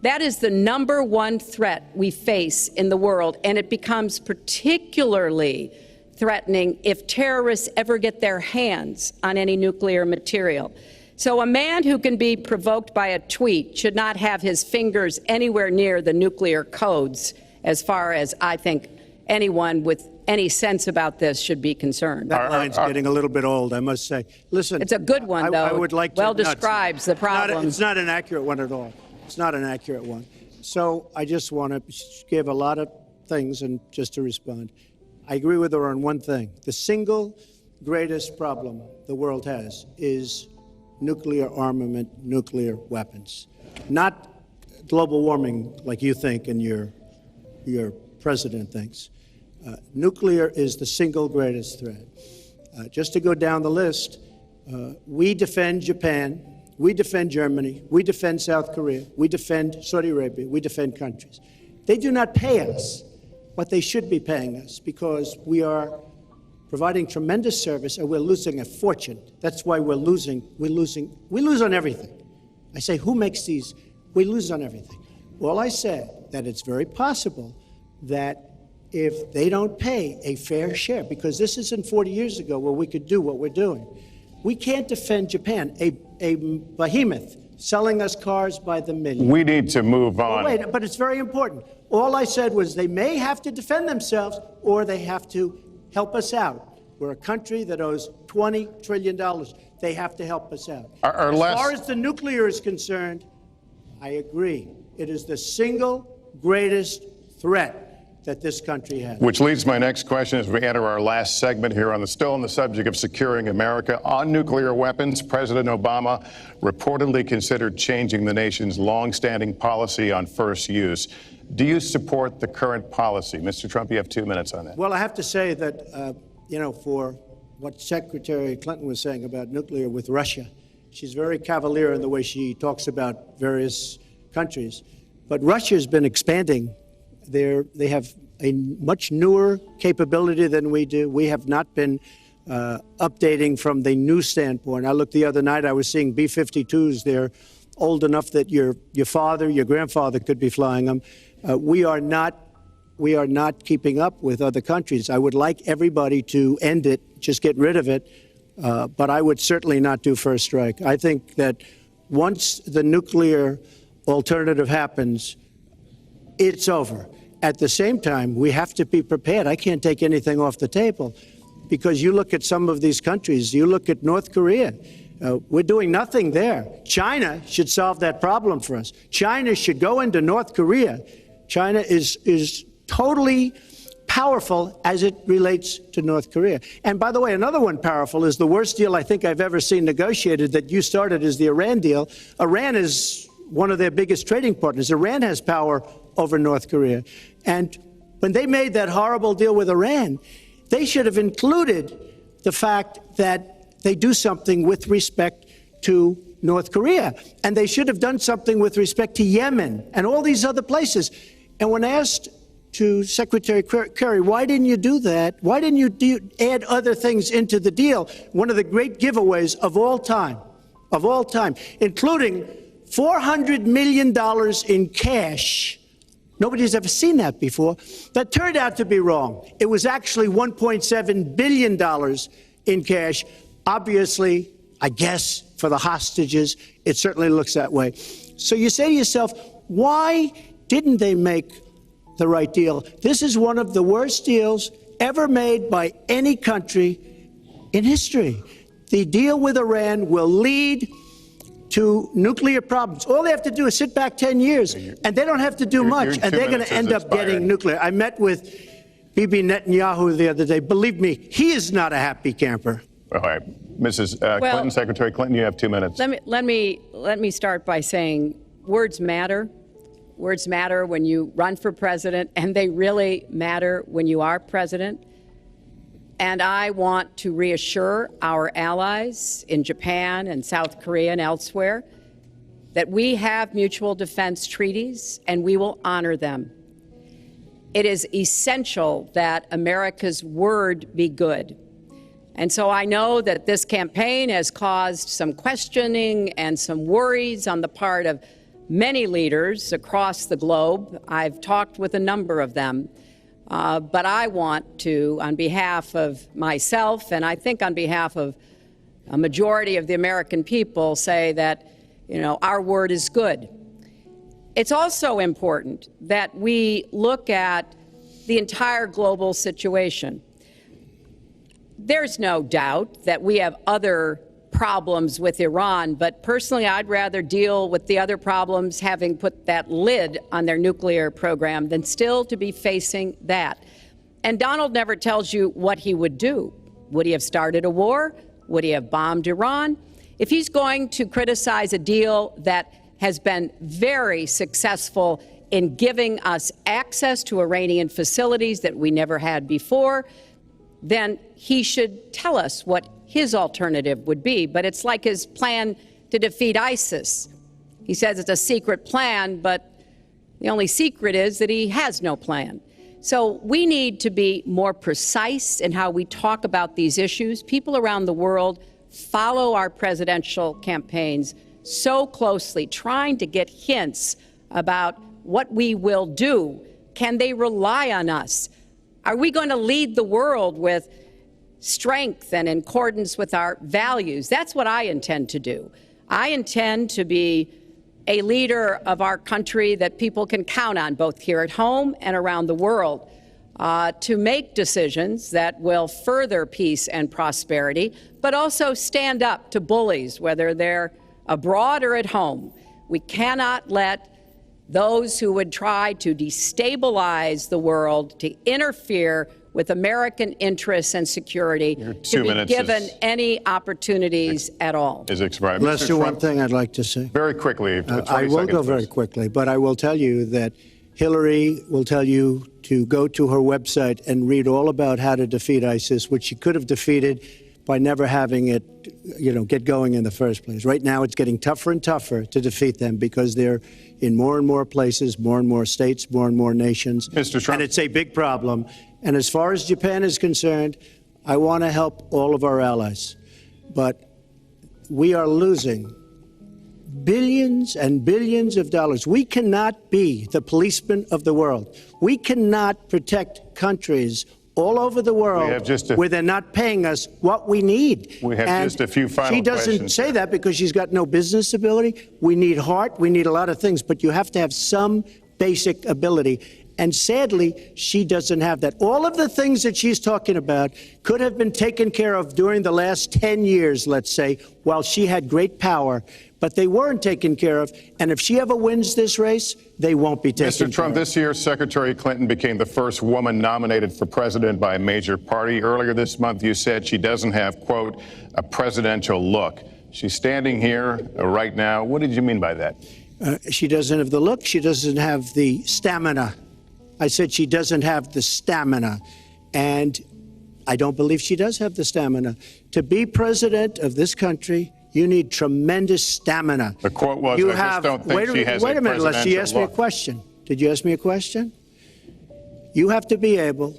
That is the number one threat we face in the world, and it becomes particularly threatening if terrorists ever get their hands on any nuclear material. So a man who can be provoked by a tweet should not have his fingers anywhere near the nuclear codes, as far as I think anyone with any sense about this should be concerned. That line's getting a little bit old, I must say. Listen, it's a good one, though. I would like to, well describes the problem. It's not an accurate one at all. It's not an accurate one. So I just want to give a lot of things and just to respond. I agree with her on one thing. The single greatest problem the world has is nuclear armament, nuclear weapons. Not global warming like you think and your president thinks. Nuclear is the single greatest threat. Just to go down the list, we defend Japan, we defend Germany, we defend South Korea, we defend Saudi Arabia, we defend countries. They do not pay us what they should be paying us because we are providing tremendous service and we're losing a fortune. That's why we're losing. We lose on everything. I say, who makes these? We lose on everything. Well, I said that it's very possible that if they don't pay a fair share, because this isn't 40 years ago where we could do what we're doing. We can't defend Japan, a behemoth selling us cars by the million. We need to move on. Wait, but it's very important. All I said was they may have to defend themselves or they have to help us out. We're a country that owes $20 trillion. They have to help us out. As far as the nuclear is concerned, I agree. It is the single greatest threat that this country has. Which leads to my next question as we enter our last segment here still on the subject of securing America. On nuclear weapons, President Obama reportedly considered changing the nation's longstanding policy on first use. Do you support the current policy? Mr. Trump, you have 2 minutes on that. Well, I have to say that, for what Secretary Clinton was saying about nuclear with Russia, she's very cavalier in the way she talks about various countries. But Russia's been expanding. They have a much newer capability than we do. We have not been updating from the new standpoint. I looked the other night, I was seeing B-52s. They're old enough that your father, your grandfather could be flying them. We are not keeping up with other countries. I would like everybody to end it, just get rid of it, but I would certainly not do first strike. I think that once the nuclear alternative happens, it's over. At the same time, we have to be prepared. I can't take anything off the table. because you look at some of these countries, you look at North Korea, we're doing nothing there. China should solve that problem for us. China should go into North Korea. China is totally powerful as it relates to North Korea. And by the way, another one powerful is the worst deal I think I've ever seen negotiated that you started is the Iran deal. Iran is one of their biggest trading partners. Iran has power over North Korea. And when they made that horrible deal with Iran, they should have included the fact that they do something with respect to North Korea. And they should have done something with respect to Yemen and all these other places. And when asked to Secretary Kerry, why didn't you do that? Why didn't you add other things into the deal? One of the great giveaways of all time, including $400 million in cash. Nobody's ever seen that before. That turned out to be wrong. It was actually $1.7 billion in cash. Obviously, I guess, for the hostages, it certainly looks that way. So you say to yourself, why didn't they make the right deal? This is one of the worst deals ever made by any country in history. The deal with Iran will lead to nuclear problems. All they have to do is sit back 10 years, and they don't have to do much, and they're going to end up getting nuclear. I met with Bibi Netanyahu the other day. Believe me, he is not a happy camper. All right. Mrs. Clinton, Secretary Clinton, you have 2 minutes. Let me start by saying words matter. Words matter when you run for president, and they really matter when you are president. And I want to reassure our allies in Japan and South Korea and elsewhere that we have mutual defense treaties and we will honor them. It is essential that America's word be good. And so I know that this campaign has caused some questioning and some worries on the part of many leaders across the globe. I've talked with a number of them. But I want to, on behalf of myself, and I think on behalf of a majority of the American people, say that, our word is good. It's also important that we look at the entire global situation. There's no doubt that we have other problems with Iran, but personally, I'd rather deal with the other problems having put that lid on their nuclear program than still to be facing that. And Donald never tells you what he would do. Would he have started a war? Would he have bombed Iran? If he's going to criticize a deal that has been very successful in giving us access to Iranian facilities that we never had before, then he should tell us what his alternative would be. But it's like his plan to defeat ISIS. He says it's a secret plan, but the only secret is that he has no plan. So we need to be more precise in how we talk about these issues. People around the world follow our presidential campaigns so closely, trying to get hints about what we will do. Can they rely on us? Are we going to lead the world with strength and in accordance with our values? That's what I intend to do. I intend to be a leader of our country that people can count on, both here at home and around the world, to make decisions that will further peace and prosperity, but also stand up to bullies, whether they're abroad or at home. We cannot let those who would try to destabilize the world, to interfere with American interests and security, to be given any opportunities at all. Is expired. Lester, one thing I'd like to say. Very quickly. I will go very quickly, but I will tell you that Hillary will tell you to go to her website and read all about how to defeat ISIS, which she could have defeated by never having it, get going in the first place. Right now, it's getting tougher and tougher to defeat them because they're in more and more places, more and more states, more and more nations. Mr. Trump. And it's a big problem. And as far as Japan is concerned, I want to help all of our allies. But we are losing billions and billions of dollars. We cannot be the policeman of the world. We cannot protect countries all over the world where they're not paying us what we need. We have just a few final questions. She doesn't say that because she's got no business ability. We need heart. We need a lot of things. But you have to have some basic ability. And sadly, she doesn't have that. All of the things that she's talking about could have been taken care of during the last 10 years, let's say, while she had great power. But they weren't taken care of. And if she ever wins this race, they won't be taken care of. Mr. Trump, this year, Secretary Clinton became the first woman nominated for president by a major party. Earlier this month, you said she doesn't have, quote, a presidential look. She's standing here right now. What did you mean by that? She doesn't have the look. She doesn't have the stamina. I said she doesn't have the stamina. And I don't believe she does have the stamina. To be president of this country, you need tremendous stamina. The quote was, I just don't think she has a presidential look. Wait a minute, unless you asked me a question. Did you ask me a question? You have to be able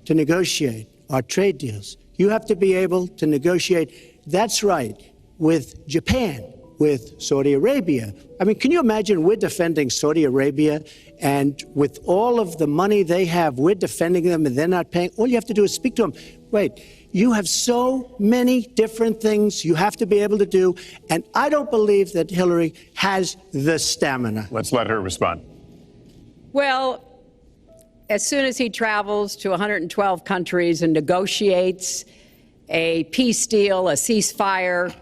to negotiate our trade deals. You have to be able to negotiate, that's right, with Japan, with Saudi Arabia. I mean, can you imagine we're defending Saudi Arabia, and with all of the money they have, we're defending them and they're not paying? All you have to do is speak to them. Wait, you have so many different things you have to be able to do, and I don't believe that Hillary has the stamina. Let's let her respond. Well, as soon as he travels to 112 countries and negotiates a peace deal, a ceasefire,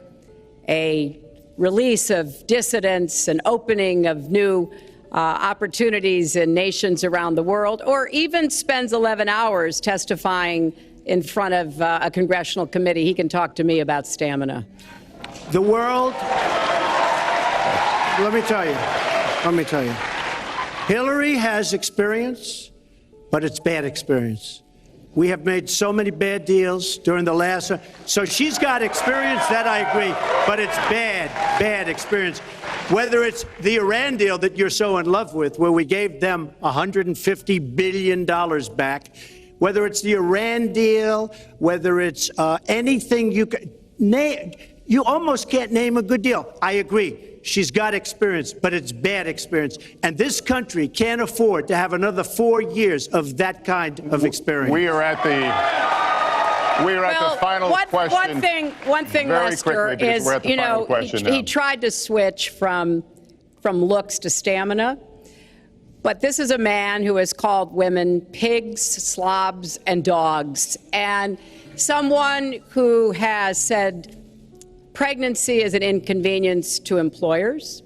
a release of dissidents, an opening of new opportunities in nations around the world, or even spends 11 hours testifying in front of a congressional committee, he can talk to me about stamina. The world, let me tell you, Hillary has experience, but it's bad experience. We have made so many bad deals during the last, so she's got experience, that I agree, but it's bad experience. Whether it's the Iran deal that you're so in love with, where we gave them $150 billion back, whether it's the Iran deal, whether it's anything you can name, you almost can't name a good deal. I agree. She's got experience, but it's bad experience. And this country can't afford to have another 4 years of that kind of experience. We are at the final question. One thing, Lester, is, you know, he tried to switch from looks to stamina. But this is a man who has called women pigs, slobs, and dogs, and someone who has said pregnancy is an inconvenience to employers,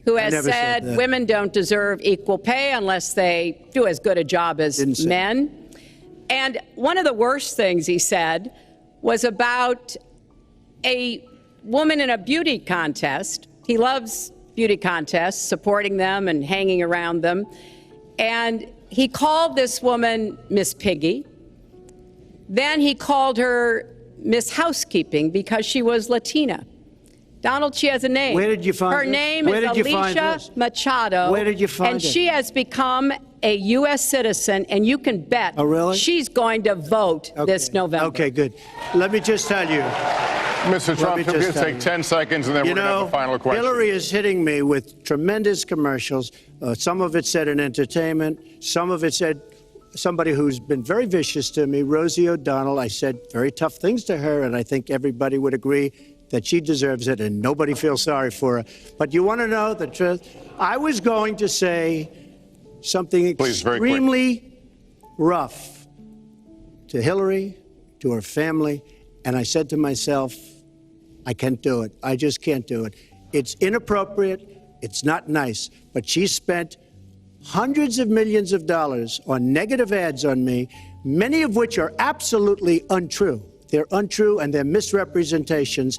who has said women don't deserve equal pay unless they do as good a job as men. And one of the worst things he said was about a woman in a beauty contest. He loves beauty contests, supporting them and hanging around them. And he called this woman Miss Piggy. Then he called her Miss Housekeeping because she was Latina. Donald, she has a name. Where did you find her this? name Where is did you find Alicia this? Machado. Where did you find and it? she has become a U.S. citizen, and you can bet she's going to vote this November. Okay, good. Let me just tell you. Mr. Trump, we'll just take 10 seconds, and then we're going to have the final question. Hillary is hitting me with tremendous commercials. Some of it said in entertainment. Some of it said somebody who's been very vicious to me, Rosie O'Donnell. I said very tough things to her, and I think everybody would agree that she deserves it, and nobody feels sorry for her. But you want to know the truth? I was going to say something extremely rough to Hillary, to her family, and I said to myself, I can't do it. I just can't do it. It's inappropriate. It's not nice. But she spent hundreds of millions of dollars on negative ads on me, many of which are absolutely untrue. They're untrue and they're misrepresentations.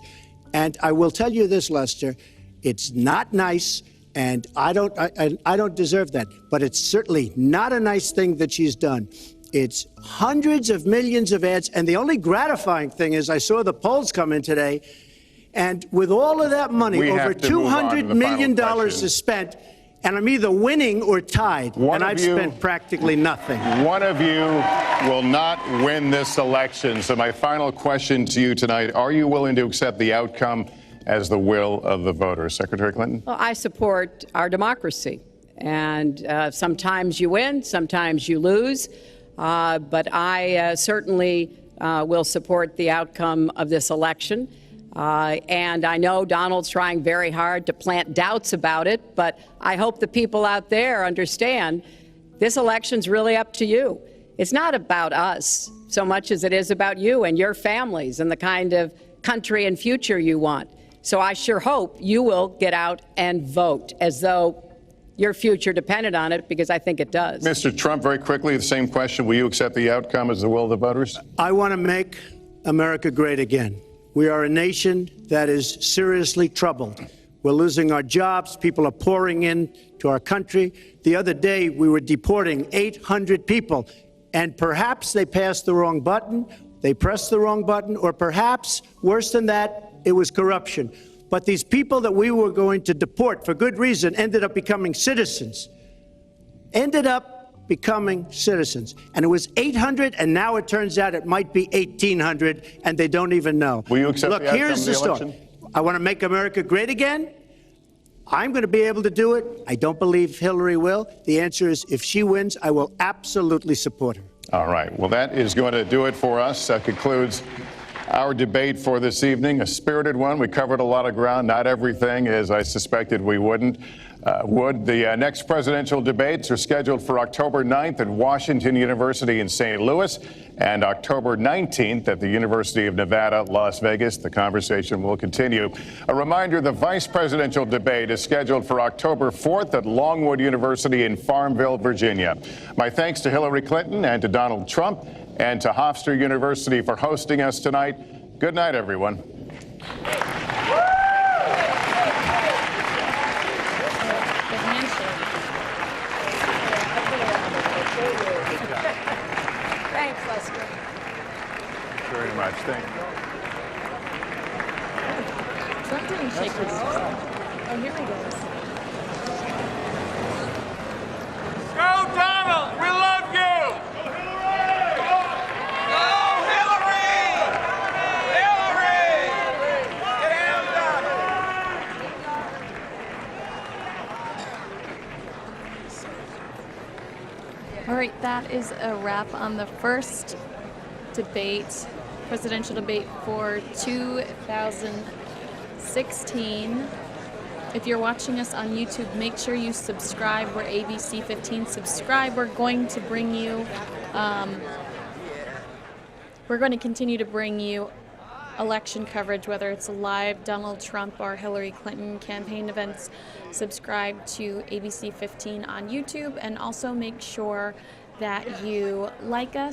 And I will tell you this, Lester, it's not nice, and I don't deserve that. But it's certainly not a nice thing that she's done. It's hundreds of millions of ads, and the only gratifying thing is I saw the polls come in today, and with all of that money, over $200 million is spent, and I'm either winning or tied, and I've spent practically nothing. One of you will not win this election. So my final question to you tonight, are you willing to accept the outcome as the will of the voters? Secretary Clinton? Well, I support our democracy. And sometimes you win, sometimes you lose. But I certainly will support the outcome of this election. And I know Donald's trying very hard to plant doubts about it, but I hope the people out there understand This election's really up to you. It's not about us so much as it is about you and your families and the kind of country and future you want. So I sure hope you will get out and vote as though your future depended on it, because I think it does. Mr. Trump, very quickly, the same question. Will you accept the outcome as the will of the voters? I want to make America great again. We are a nation that is seriously troubled. We're losing our jobs. People are pouring in to our country. The other day, we were deporting 800 people, and perhaps they passed the wrong button, they pressed the wrong button, or perhaps, worse than that, it was corruption. But these people that we were going to deport for good reason ended up becoming citizens. And it was 800, and now it turns out it might be 1,800, and they don't even know. Will you accept Look, the outcome here's of the the story. election? I want to make America great again. I'm going to be able to do it. I don't believe Hillary will. The answer is, if she wins, I will absolutely support her. All right. Well, that is going to do it for us. That concludes our debate for this evening, a spirited one. We covered a lot of ground, not everything, as I suspected we would. The next presidential debates are scheduled for October 9th at Washington University in St. Louis and October 19th at the University of Nevada, Las Vegas. The conversation will continue. A reminder, the vice presidential debate is scheduled for October 4th at Longwood University in Farmville, Virginia. My thanks to Hillary Clinton and to Donald Trump and to Hofstra University for hosting us tonight. Good night, everyone. Thanks, Lester. Very much. Thank you. Trump didn't shake his. Oh, here he goes. Go, Donald! We love you! Go, Hillary! Hillary! Get him, Donald! All right, that is a wrap on the first debate, presidential debate for 2016. If you're watching us on YouTube, make sure you subscribe. We're ABC 15. Subscribe. We're going to bring you, we're going to continue to bring you election coverage, whether it's live Donald Trump or Hillary Clinton campaign events. Subscribe to ABC 15 on YouTube, and also make sure that you like us